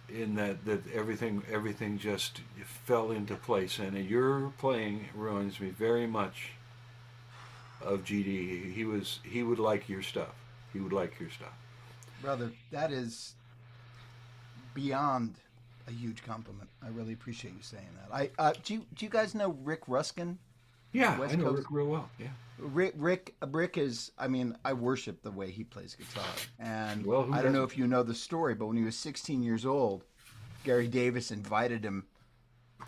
in that everything just fell into place. And your playing reminds me very much of GD. He would like your stuff. He would like your stuff. Brother, that is beyond a huge compliment. I really appreciate you saying that. Do you guys know Rick Ruskin? Yeah, West I know Coast? Rick real well. Yeah. Rick is, I worship the way he plays guitar. And well, I don't know if you know the story, but when he was 16 years old, Gary Davis invited him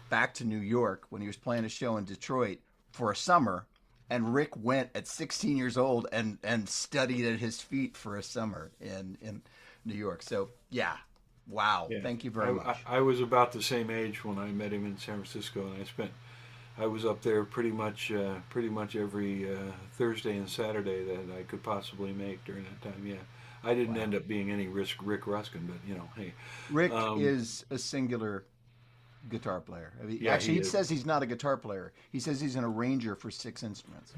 back to New York when he was playing a show in Detroit for a summer. And Rick went at 16 years old and studied at his feet for a summer in New York. So, yeah. Wow. Yeah. Thank you very much. I was about the same age when I met him in San Francisco, and I was up there pretty much every Thursday and Saturday that I could possibly make during that time. Yeah. I didn't end up being any Rick Ruskin, but hey. Rick is a singular guitar player. Yeah, actually, he says he's not a guitar player. He says he's an arranger for 6 instruments,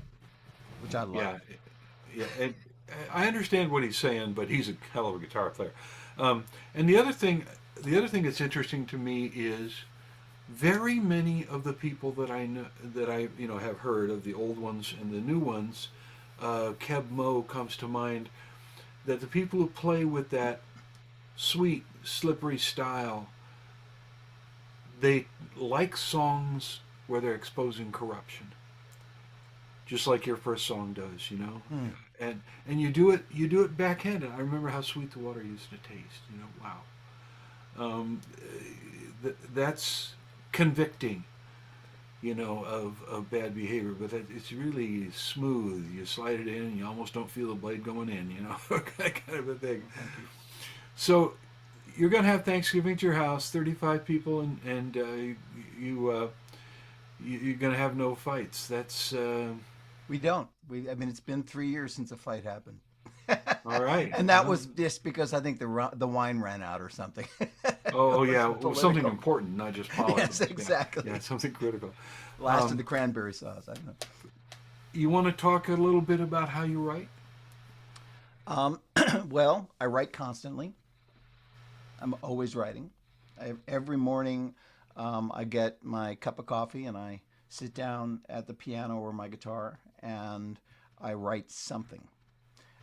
which I love. Yeah. I understand what he's saying, but he's a hell of a guitar player. And the other thing that's interesting to me is very many of the people that I know have heard of, the old ones and the new ones. Keb Mo comes to mind. That the people who play with that sweet, slippery style, they like songs where they're exposing corruption, just like your first song does, And you do it backhanded. I remember how sweet the water used to taste. Wow. um, that's convicting, of bad behavior. But it's really smooth. You slide it in, and you almost don't feel the blade going in. Kind of a thing. So you're going to have Thanksgiving at your house, 35 people, and you're going to have no fights. That's We don't. I mean, it's been 3 years since a fight happened. all right. And that was just because I think the wine ran out or something. Oh yeah, well, something political. important, not just politics. Yes, exactly. Yeah, something critical. Last of the cranberry sauce. I don't know. You want to talk a little bit about how you write? Well, I write constantly. I'm always writing. Every morning, I get my cup of coffee and I sit down at the piano or my guitar and I write something.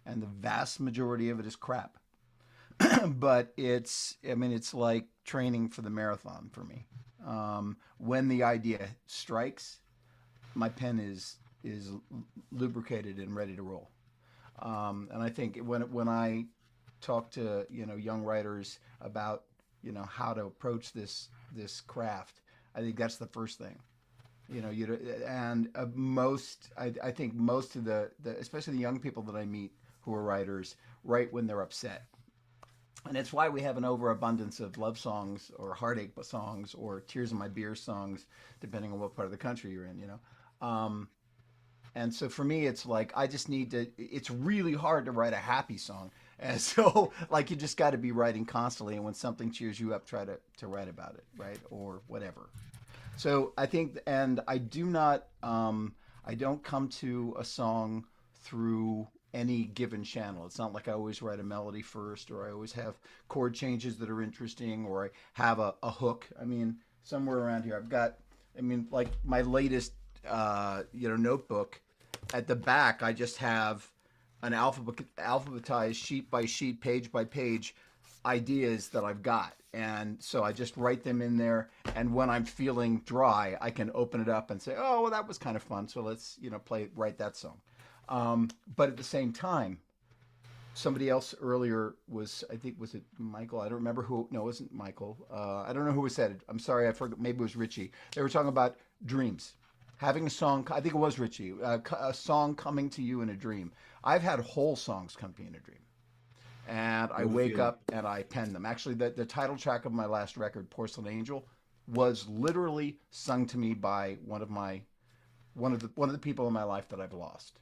And the vast majority of it is crap. But it's like training for the marathon for me. When the idea strikes, my pen is lubricated and ready to roll. And I think when I talk to young writers about how to approach this craft, I think that's the first thing. I think most of the especially the young people that I meet who are writers write when they're upset. And it's why we have an overabundance of love songs or heartache songs or tears in my beer songs, depending on what part of the country you're in, And so for me, it's like I just need to. It's really hard to write a happy song, and so like you just got to be writing constantly. And when something cheers you up, try to write about it, right, or whatever. So I think, and I do not. I don't come to a song through any given channel. It's not like I always write a melody first, or I always have chord changes that are interesting, or I have a hook. I mean, somewhere around here, I've got. I mean, like my latest, notebook. At the back, I just have an alphabetized sheet by sheet, page by page ideas that I've got. And so I just write them in there. And when I'm feeling dry, I can open it up and say, oh, well, that was kind of fun. So let's, write that song. But at the same time, somebody else earlier was it Michael? I don't remember who. No, it wasn't Michael. I don't know who said it. I'm sorry. I forgot. Maybe it was Richie. They were talking about dreams. Having a song, I think it was Richie, a song coming to you in a dream. I've had whole songs come to me in a dream. And I wake up and I pen them. Actually, the title track of my last record, Porcelain Angel, was literally sung to me by one of the people in my life that I've lost.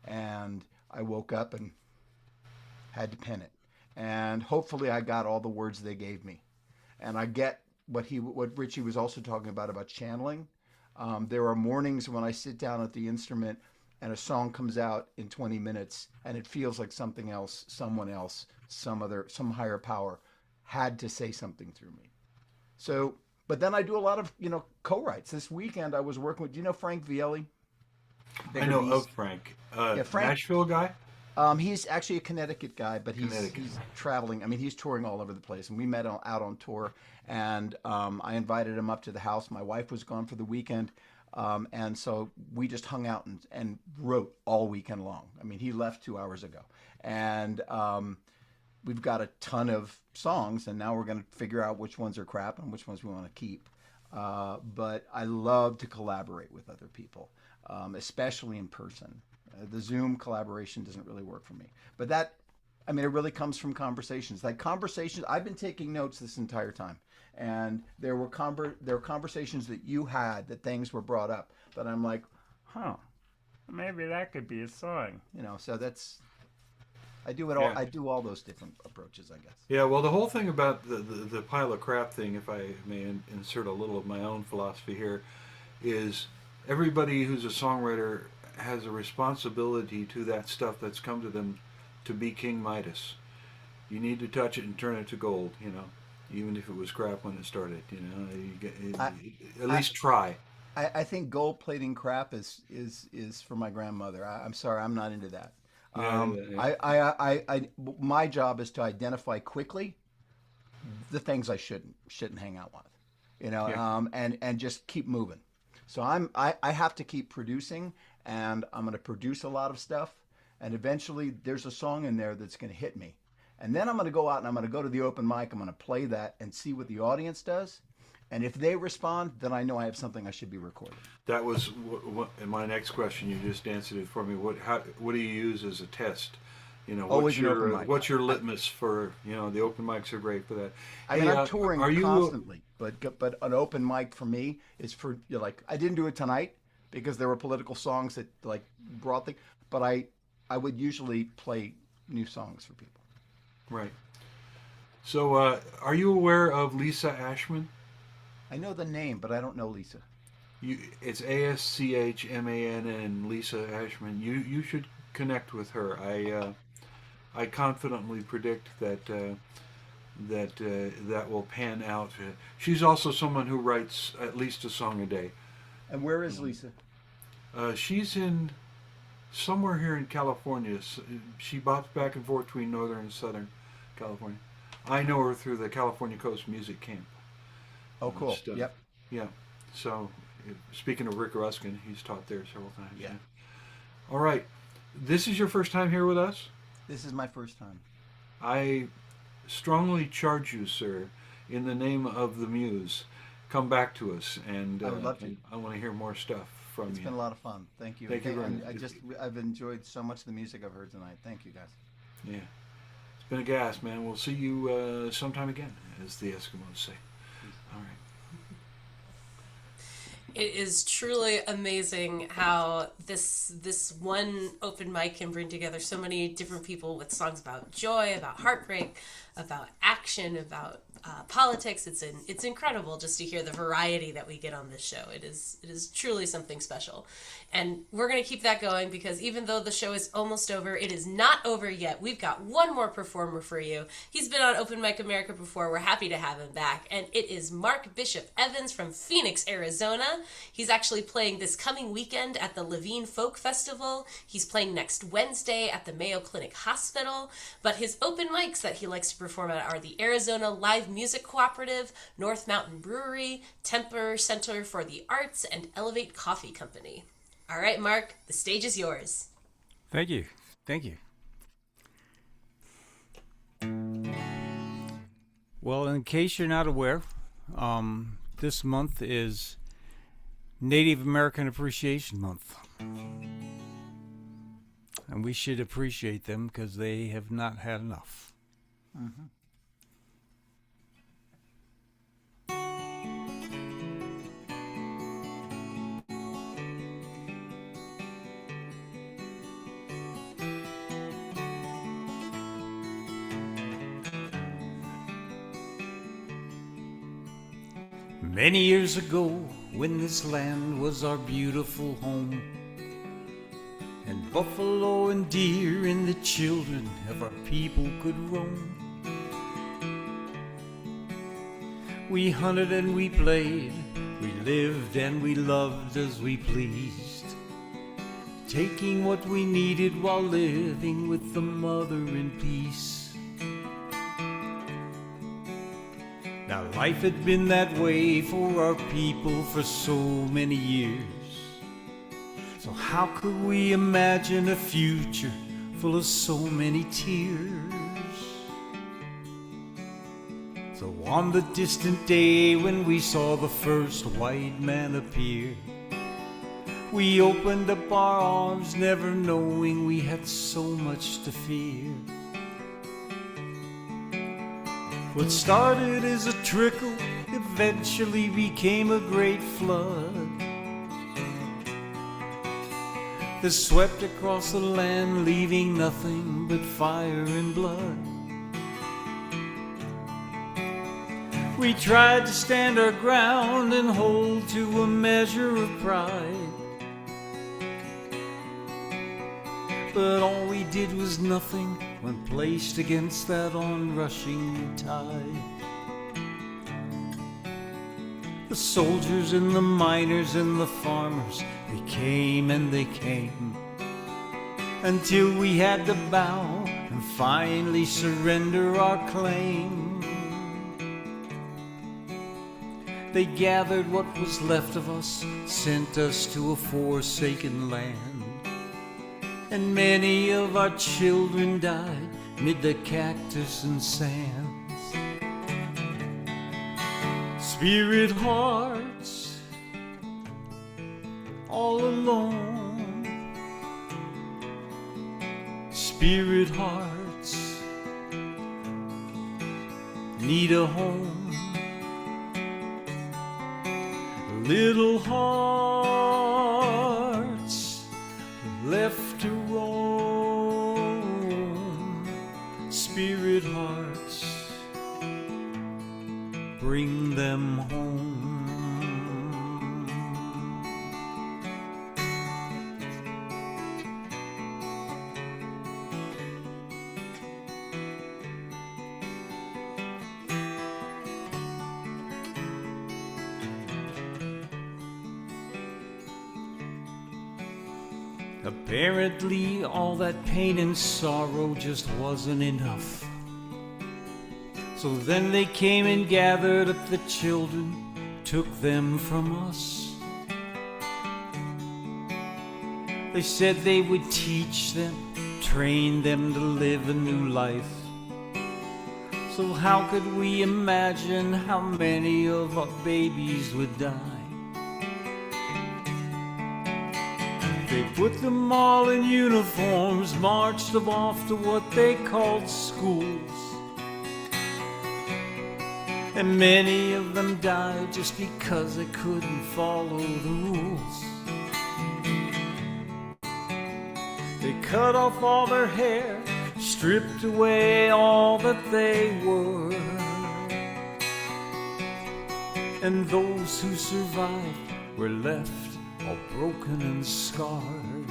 And I woke up and had to pen it. And hopefully I got all the words they gave me. And I get what Richie was also talking about channeling. There are mornings when I sit down at the instrument and a song comes out in 20 minutes and it feels like something else, someone else, some higher power had to say something through me. So, but then I do a lot of, co-writes. This weekend I was working with, do you know Frank Vielli? I know of Frank. Frank. Nashville guy? He's actually a Connecticut guy, but he's traveling. I mean, he's touring all over the place. And we met out on tour, and I invited him up to the house. My wife was gone for the weekend, and so we just hung out and wrote all weekend long. I mean, he left 2 hours ago. And we've got a ton of songs, and now we're going to figure out which ones are crap and which ones we want to keep. But I love to collaborate with other people, especially in person. The Zoom collaboration doesn't really work for me. But it really comes from conversations. Like conversations, I've been taking notes this entire time. And there were conversations that you had, that things were brought up, that I'm like, maybe that could be a song. So that's, I do it all. I do all those different approaches, I guess. Yeah, well, the whole thing about the pile of crap thing, if I may insert a little of my own philosophy here, is everybody who's a songwriter has a responsibility to that stuff that's come to them to be King Midas. You need to touch it and turn it to gold, even if it was crap when it started, at least try. I think gold plating crap is for my grandmother. I'm sorry, I'm not into that. My job is to identify quickly the things I shouldn't hang out with, and just keep moving. So I have to keep producing, and I'm going to produce a lot of stuff, and eventually there's a song in there that's going to hit me, And then I'm going to go out and I'm going to go to the open mic. I'm going to play that and see what the audience does. And if they respond, then I know I have something I should be recording. That was my next question. You just answered it for me. What do you use as a test? You know, Always an open mic. What's your litmus for, you know, the open mics are great for that. I mean, I'm touring constantly, but an open mic for me is for, you know, like, I didn't do it tonight because there were political songs that like brought the, but I would usually play new songs for people. Right. So, are you aware of Lisa Ashman? I know the name, but I don't know Lisa. It's ASCHMANN, Lisa Ashman. You should connect with her. I confidently predict that that will pan out. She's also someone who writes at least a song a day. And where is Lisa? She's in somewhere here in California. She bops back and forth between Northern and Southern California. I know her through the California Coast Music Camp. Oh, cool. Stuff. Yep. Yeah. So, speaking of Rick Ruskin, he's taught there several times. Yeah. All right. This is your first time here with us? This is my first time. I strongly charge you, sir, in the name of the Muse, come back to us, and I would love to. I want to hear more stuff from you. It's been a lot of fun. Thank you. Thank you very much. I've enjoyed so much of the music I've heard tonight. Thank you, guys. Yeah. It's been a gas, man. We'll see you sometime again, as the Eskimos say. All right. It is truly amazing how this one open mic can bring together so many different people with songs about joy, about heartbreak, about action, about politics. It's incredible just to hear the variety that we get on this show. It is truly something special. And we're going to keep that going because even though the show is almost over, it is not over yet. We've got one more performer for you. He's been on Open Mic America before. We're happy to have him back. And it is Mark Bishop Evans from Phoenix, Arizona. He's actually playing this coming weekend at the Levine Folk Festival. He's playing next Wednesday at the Mayo Clinic Hospital. But his open mics that he likes to perform at are the Arizona Live Music Cooperative, North Mountain Brewery, Temper Center for the Arts, and Elevate Coffee Company. All right, Mark, the stage is yours. Thank you. Thank you. Well, in case you're not aware, this month is Native American Appreciation Month. And we should appreciate them because they have not had enough. Mm-hmm. Many years ago, when this land was our beautiful home, and buffalo and deer and the children of our people could roam, we hunted and we played, we lived and we loved as we pleased, taking what we needed while living with the mother in peace. Now life had been that way for our people for so many years. So how could we imagine a future full of so many tears? So on the distant day when we saw the first white man appear, we opened up our arms, never knowing we had so much to fear. What started as a trickle eventually became a great flood that swept across the land, leaving nothing but fire and blood. We tried to stand our ground and hold to a measure of pride, but all we did was nothing when placed against that onrushing tide. The soldiers and the miners and the farmers, they came and they came, until we had to bow and finally surrender our claim. They gathered what was left of us, sent us to a forsaken land, and many of our children died mid the cactus and sands. Spirit hearts, all alone. Spirit hearts need a home. Little hearts left to roam. Spirit hearts, bring them home. Apparently, all that pain and sorrow just wasn't enough. So then they came and gathered up the children, took them from us. They said they would teach them, train them to live a new life. So how could we imagine how many of our babies would die? They put them all in uniforms, marched them off to what they called schools. And many of them died just because they couldn't follow the rules. They cut off all their hair, stripped away all that they were. And those who survived were left all broken and scarred.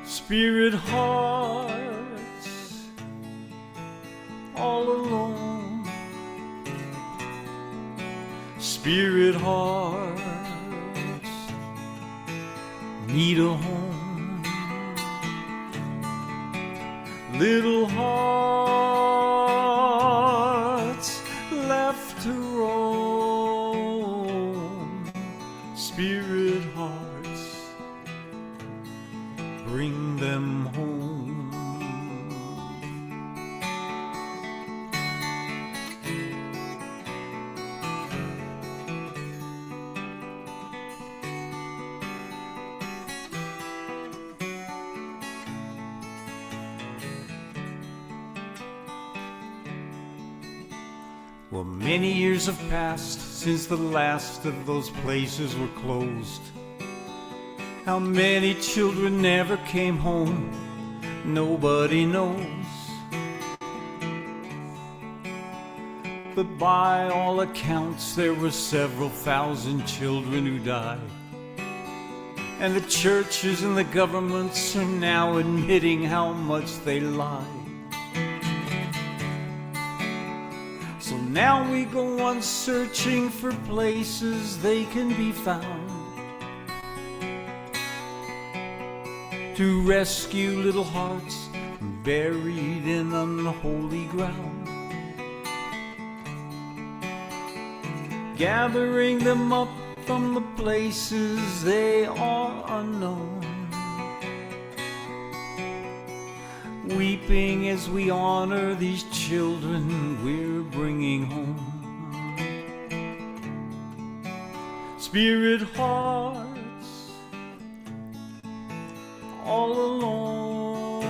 Spirit hearts, all alone. Spirit hearts need a home. Little hearts left to roam. Spirit hearts, bring them home. Well, many years have passed since the last of those places were closed. How many children never came home, nobody knows. But by all accounts, there were several thousand children who died. And the churches and the governments are now admitting how much they lied. So now we go on searching for places they can be found to rescue little hearts buried in unholy ground, gathering them up from the places they are unknown, weeping as we honor these children we're bringing home. Spirit hearts, all alone.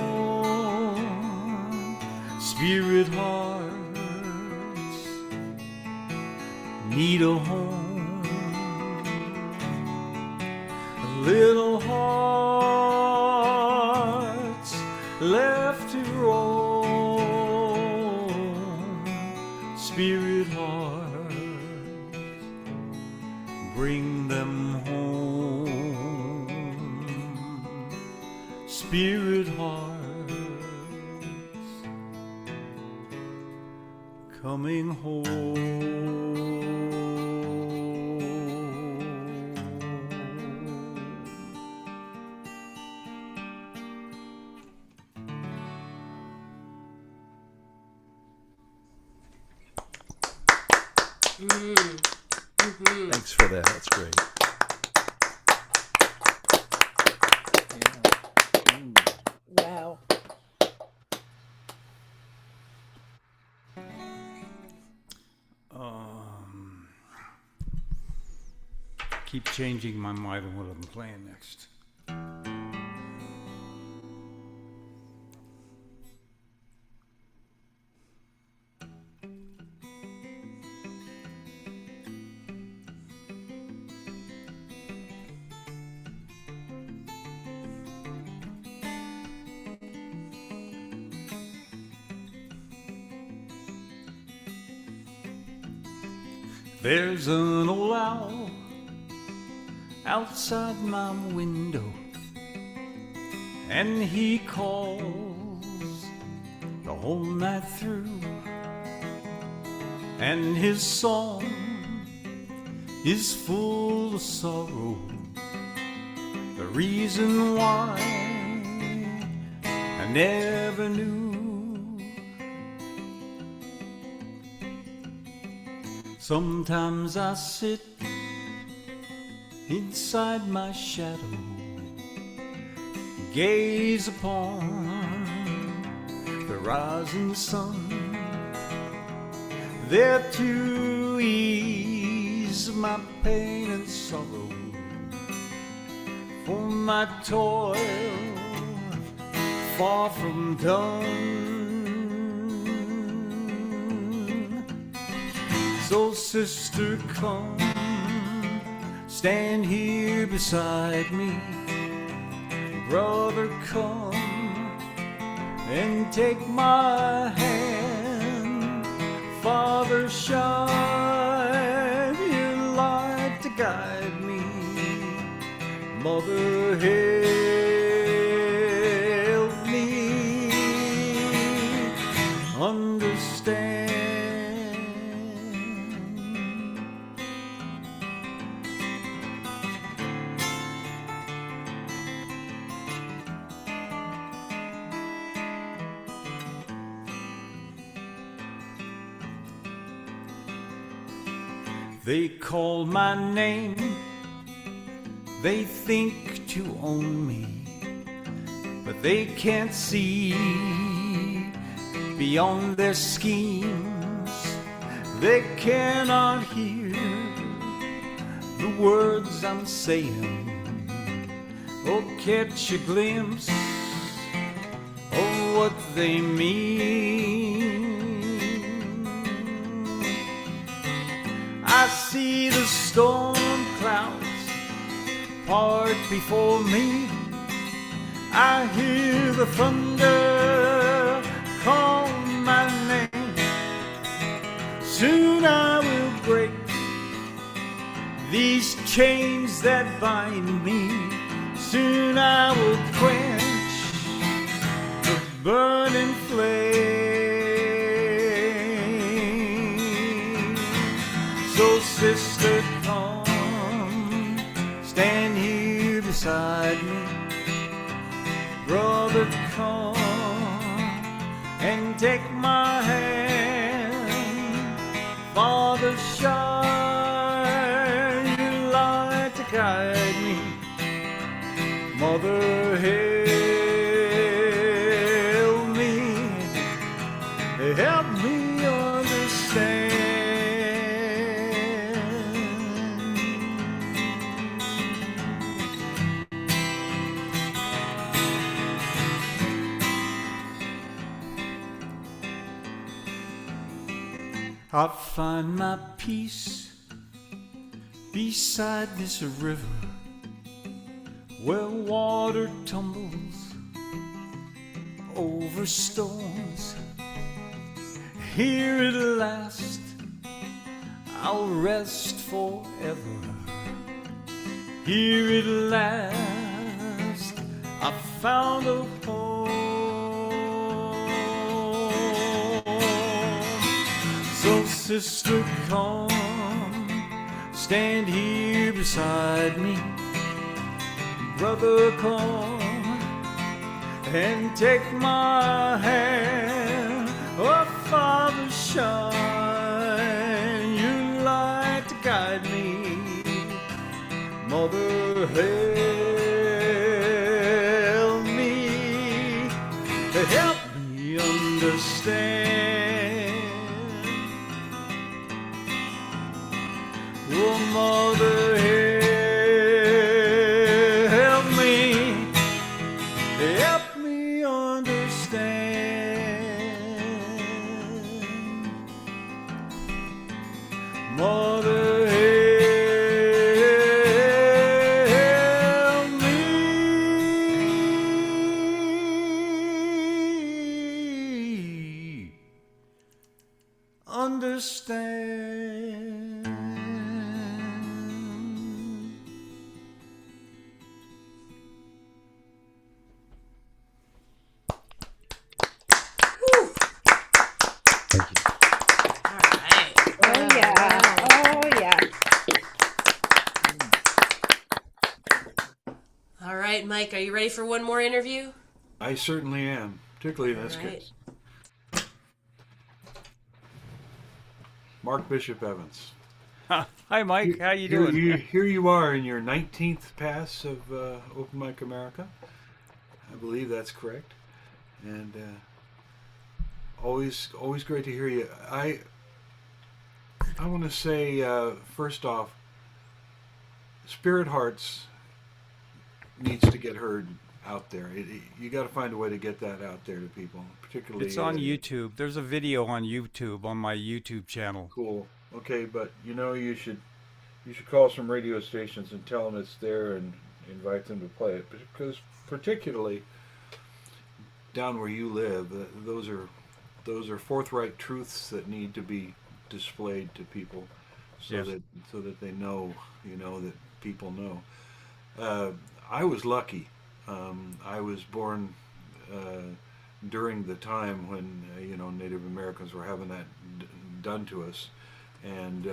Spirit hearts need a home. Little hearts left to roam. Spirit hearts, bring them home. Spirit hearts coming home. Thanks for that. That's great. keep changing my mind on what I'm playing next. There's an old owl outside my window, and he calls the whole night through, and his song is full of sorrow. The reason why I never knew. Sometimes I sit inside my shadow, gaze upon the rising sun, there to ease my pain and sorrow, for my toil far from done. So sister, come, stand here beside me. Brother, come and take my hand. Father, shine your light to guide me. Mother, help me understand. They call my name, they think to own me, but they can't see beyond their schemes. They cannot hear the words I'm saying, or catch a glimpse of what they mean. I see the storm clouds part before me. I hear the thunder call my name. Soon I will break these chains that bind me. Soon I will quench the burning flame. So sister, come, stand here beside me. Brother, come and take my hand. Father, shine your light to guide me. Mother, help me understand. I find my peace beside this river where water tumbles over stones. Here at last I'll rest forever. Here at last I found a home. So sister, come, stand here beside me. Brother, come and take my hand. Oh, Father, shine your light to guide me. Mother, help me understand. Oh, Mother, help understand. Oh yeah. Oh yeah. All right, Mike, are you ready for one more interview? I certainly am, particularly in this All right. case. Mark Bishop Evans. Hi, Mike. How you doing? Here you are in your 19th pass of Open Mic America. I believe that's correct. And always great to hear you. I want to say, first off, Spirit Hearts needs to get heard out there. You got to find a way to get that out there to people, particularly. It's on YouTube. There's a video on YouTube on my YouTube channel. Cool. Okay, but you should call some radio stations and tell them it's there and invite them to play it, because particularly down where you live, those are forthright truths that need to be displayed to people, so that they know, that people know. I was lucky. I was born during the time when Native Americans were having that done to us, and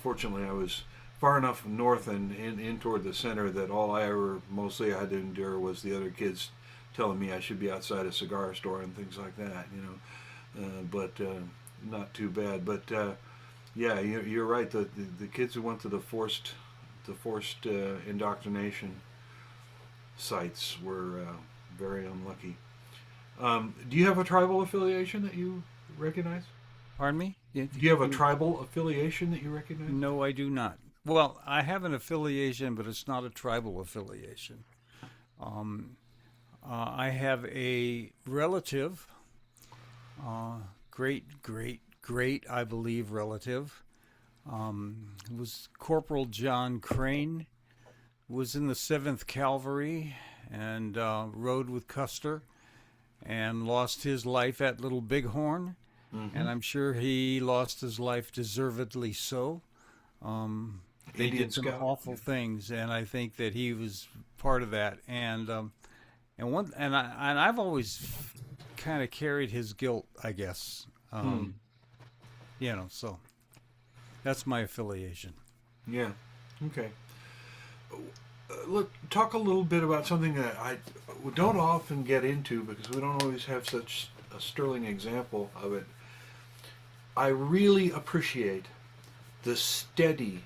fortunately I was far enough north and in toward the center that all I ever mostly had to endure was the other kids telling me I should be outside a cigar store and things like that, but not too bad. But yeah, you're right. The kids who went to the forced indoctrination sites were very unlucky. Do you have a tribal affiliation that you recognize? Pardon me? Do you have a tribal affiliation that you recognize? No, I do not. Well, I have an affiliation, but it's not a tribal affiliation. I have a relative, great, I believe, relative. It was Corporal John Crane, was in the 7th Cavalry and rode with Custer and lost his life at Little Bighorn. Mm-hmm. And I'm sure he lost his life deservedly so. They did some awful things, and I think that he was part of that. And I've always kind of carried his guilt, I guess. So that's my affiliation. Yeah. Okay. Look, talk a little bit about something that I don't often get into because we don't always have such a sterling example of it. I really appreciate the steady,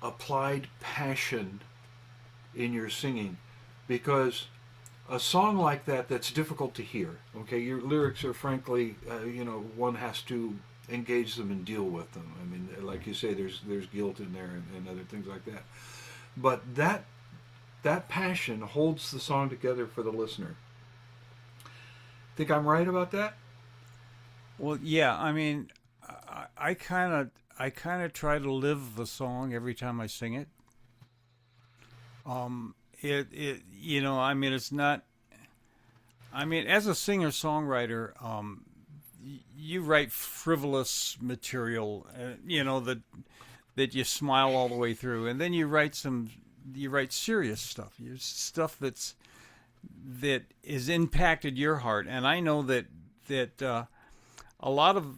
applied passion in your singing, because a song like that's difficult to hear. Okay, your lyrics are frankly, one has to engage them and deal with them. I mean, like you say, there's guilt in there and other things like that. But that passion holds the song together for the listener. Think I'm right about that? Well, yeah. I mean, I kind of try to live the song every time I sing it. It's not. I mean, as a singer-songwriter, you write frivolous material, that you smile all the way through, and then you write serious stuff. Stuff that has impacted your heart, and I know that a lot of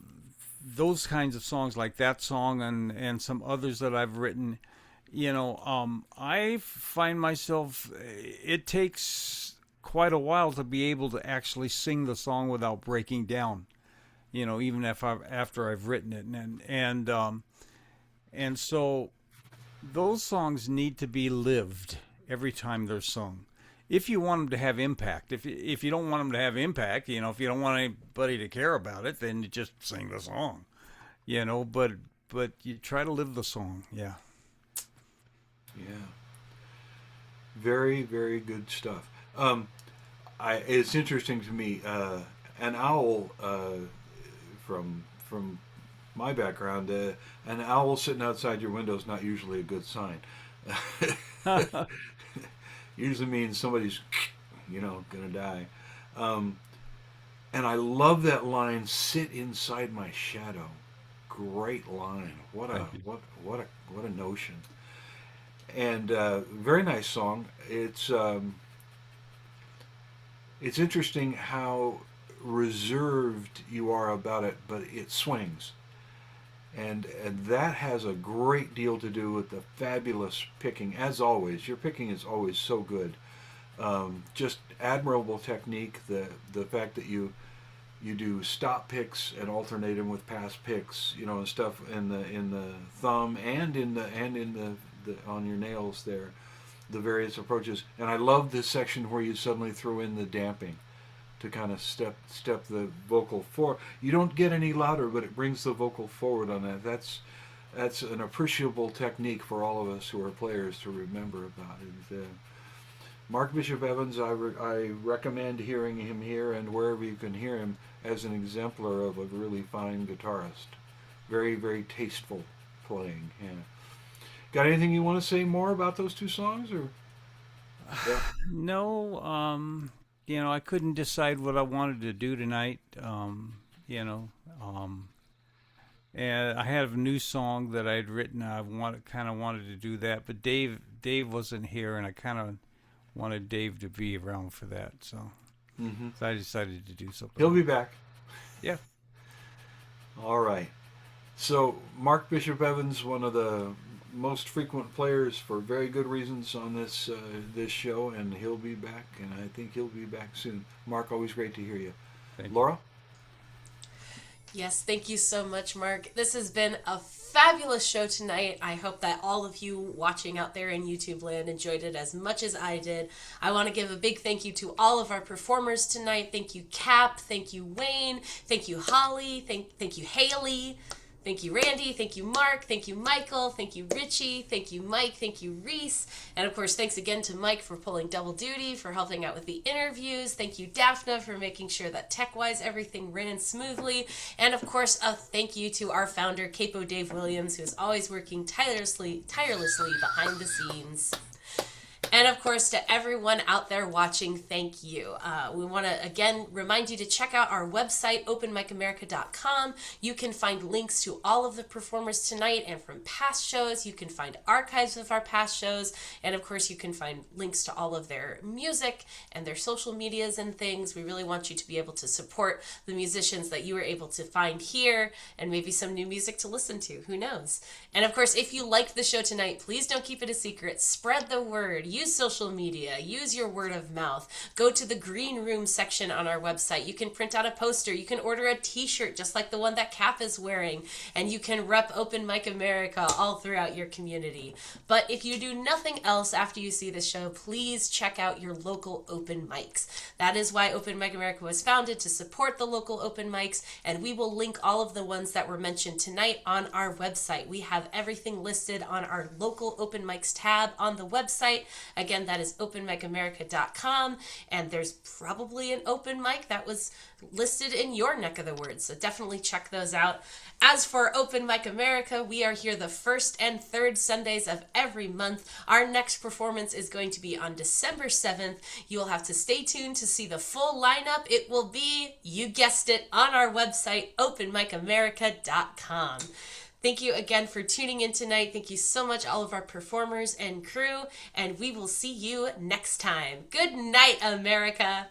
those kinds of songs, like that song and some others that I've written, I find myself, it takes quite a while to be able to actually sing the song without breaking down, even after I've written it, and so those songs need to be lived every time they're sung. If you want them to have impact, if you don't want them to have impact, if you don't want anybody to care about it, then you just sing the song, but you try to live the song. Yeah. Very, very good stuff. It's interesting to me, an owl, from my background, an owl sitting outside your window is not usually a good sign. Usually means somebody's, gonna die. And I love that line, "Sit inside my shadow." great line. What a notion. And very nice song. It's interesting how reserved you are about it, but it swings. And that has a great deal to do with the fabulous picking, as always. Your picking is always so good. Just admirable technique. The fact that you do stop picks and alternate them with pass picks, and stuff in the thumb and in the on your nails there, the various approaches. And I love this section where you suddenly throw in the damping to kind of step the vocal forward. You don't get any louder, but it brings the vocal forward on that. That's an appreciable technique for all of us who are players to remember about it. Mark Bishop Evans, I recommend hearing him here and wherever you can hear him as an exemplar of a really fine guitarist. Very, very tasteful playing. Yeah. Got anything you want to say more about those two songs, or? Yeah. No, I couldn't decide what I wanted to do tonight. And I have a new song that I'd written. I kind of wanted to do that, but Dave wasn't here, and I kind of wanted Dave to be around for that, so I decided to do something. He'll be back. Yeah. All right. So Mark Bishop Evans, one of the most frequent players for very good reasons on this show, and he'll be back, and I think he'll be back soon. Mark, always great to hear you. Thank Laura? you. Yes, thank you so much, Mark. This has been a fabulous show tonight. I hope that all of you watching out there in YouTube land enjoyed it as much as I did. I want to give a big thank you to all of our performers tonight. Thank you, Cap. Thank you, Wayne. Thank you, Holly. Thank you, Haley. Thank you, Randy. Thank you, Mark. Thank you, Michael. Thank you, Richie. Thank you, Mike. Thank you, Reese. And of course, thanks again to Mike for pulling double duty, for helping out with the interviews. Thank you, Daphne, for making sure that tech-wise everything ran smoothly. And of course, a thank you to our founder, Capo Dave Williams, who is always working tirelessly behind the scenes. And of course, to everyone out there watching, thank you. We want to again remind you to check out our website, openmicamerica.com. You can find links to all of the performers tonight and from past shows. You can find archives of our past shows. And of course, you can find links to all of their music and their social medias and things. We really want you to be able to support the musicians that you were able to find here, and maybe some new music to listen to. Who knows? And of course, if you liked the show tonight, please don't keep it a secret. Spread the word. Use social media. Use your word of mouth. Go to the green room section on our website. You can print out a poster. You can order a t-shirt just like the one that Cap is wearing. And you can rep Open Mic America all throughout your community. But if you do nothing else after you see the show, please check out your local open mics. That is why Open Mic America was founded, to support the local open mics. And we will link all of the ones that were mentioned tonight on our website. We have everything listed on our local open mics tab on the website. Again, that is openmicamerica.com, and there's probably an open mic that was listed in your neck of the woods, so definitely check those out. As for Open Mic America, we are here the first and third Sundays of every month. Our next performance is going to be on December 7th. You will have to stay tuned to see the full lineup. It will be, you guessed it, on our website, openmicamerica.com. Thank you again for tuning in tonight. Thank you so much, all of our performers and crew, and we will see you next time. Good night, America.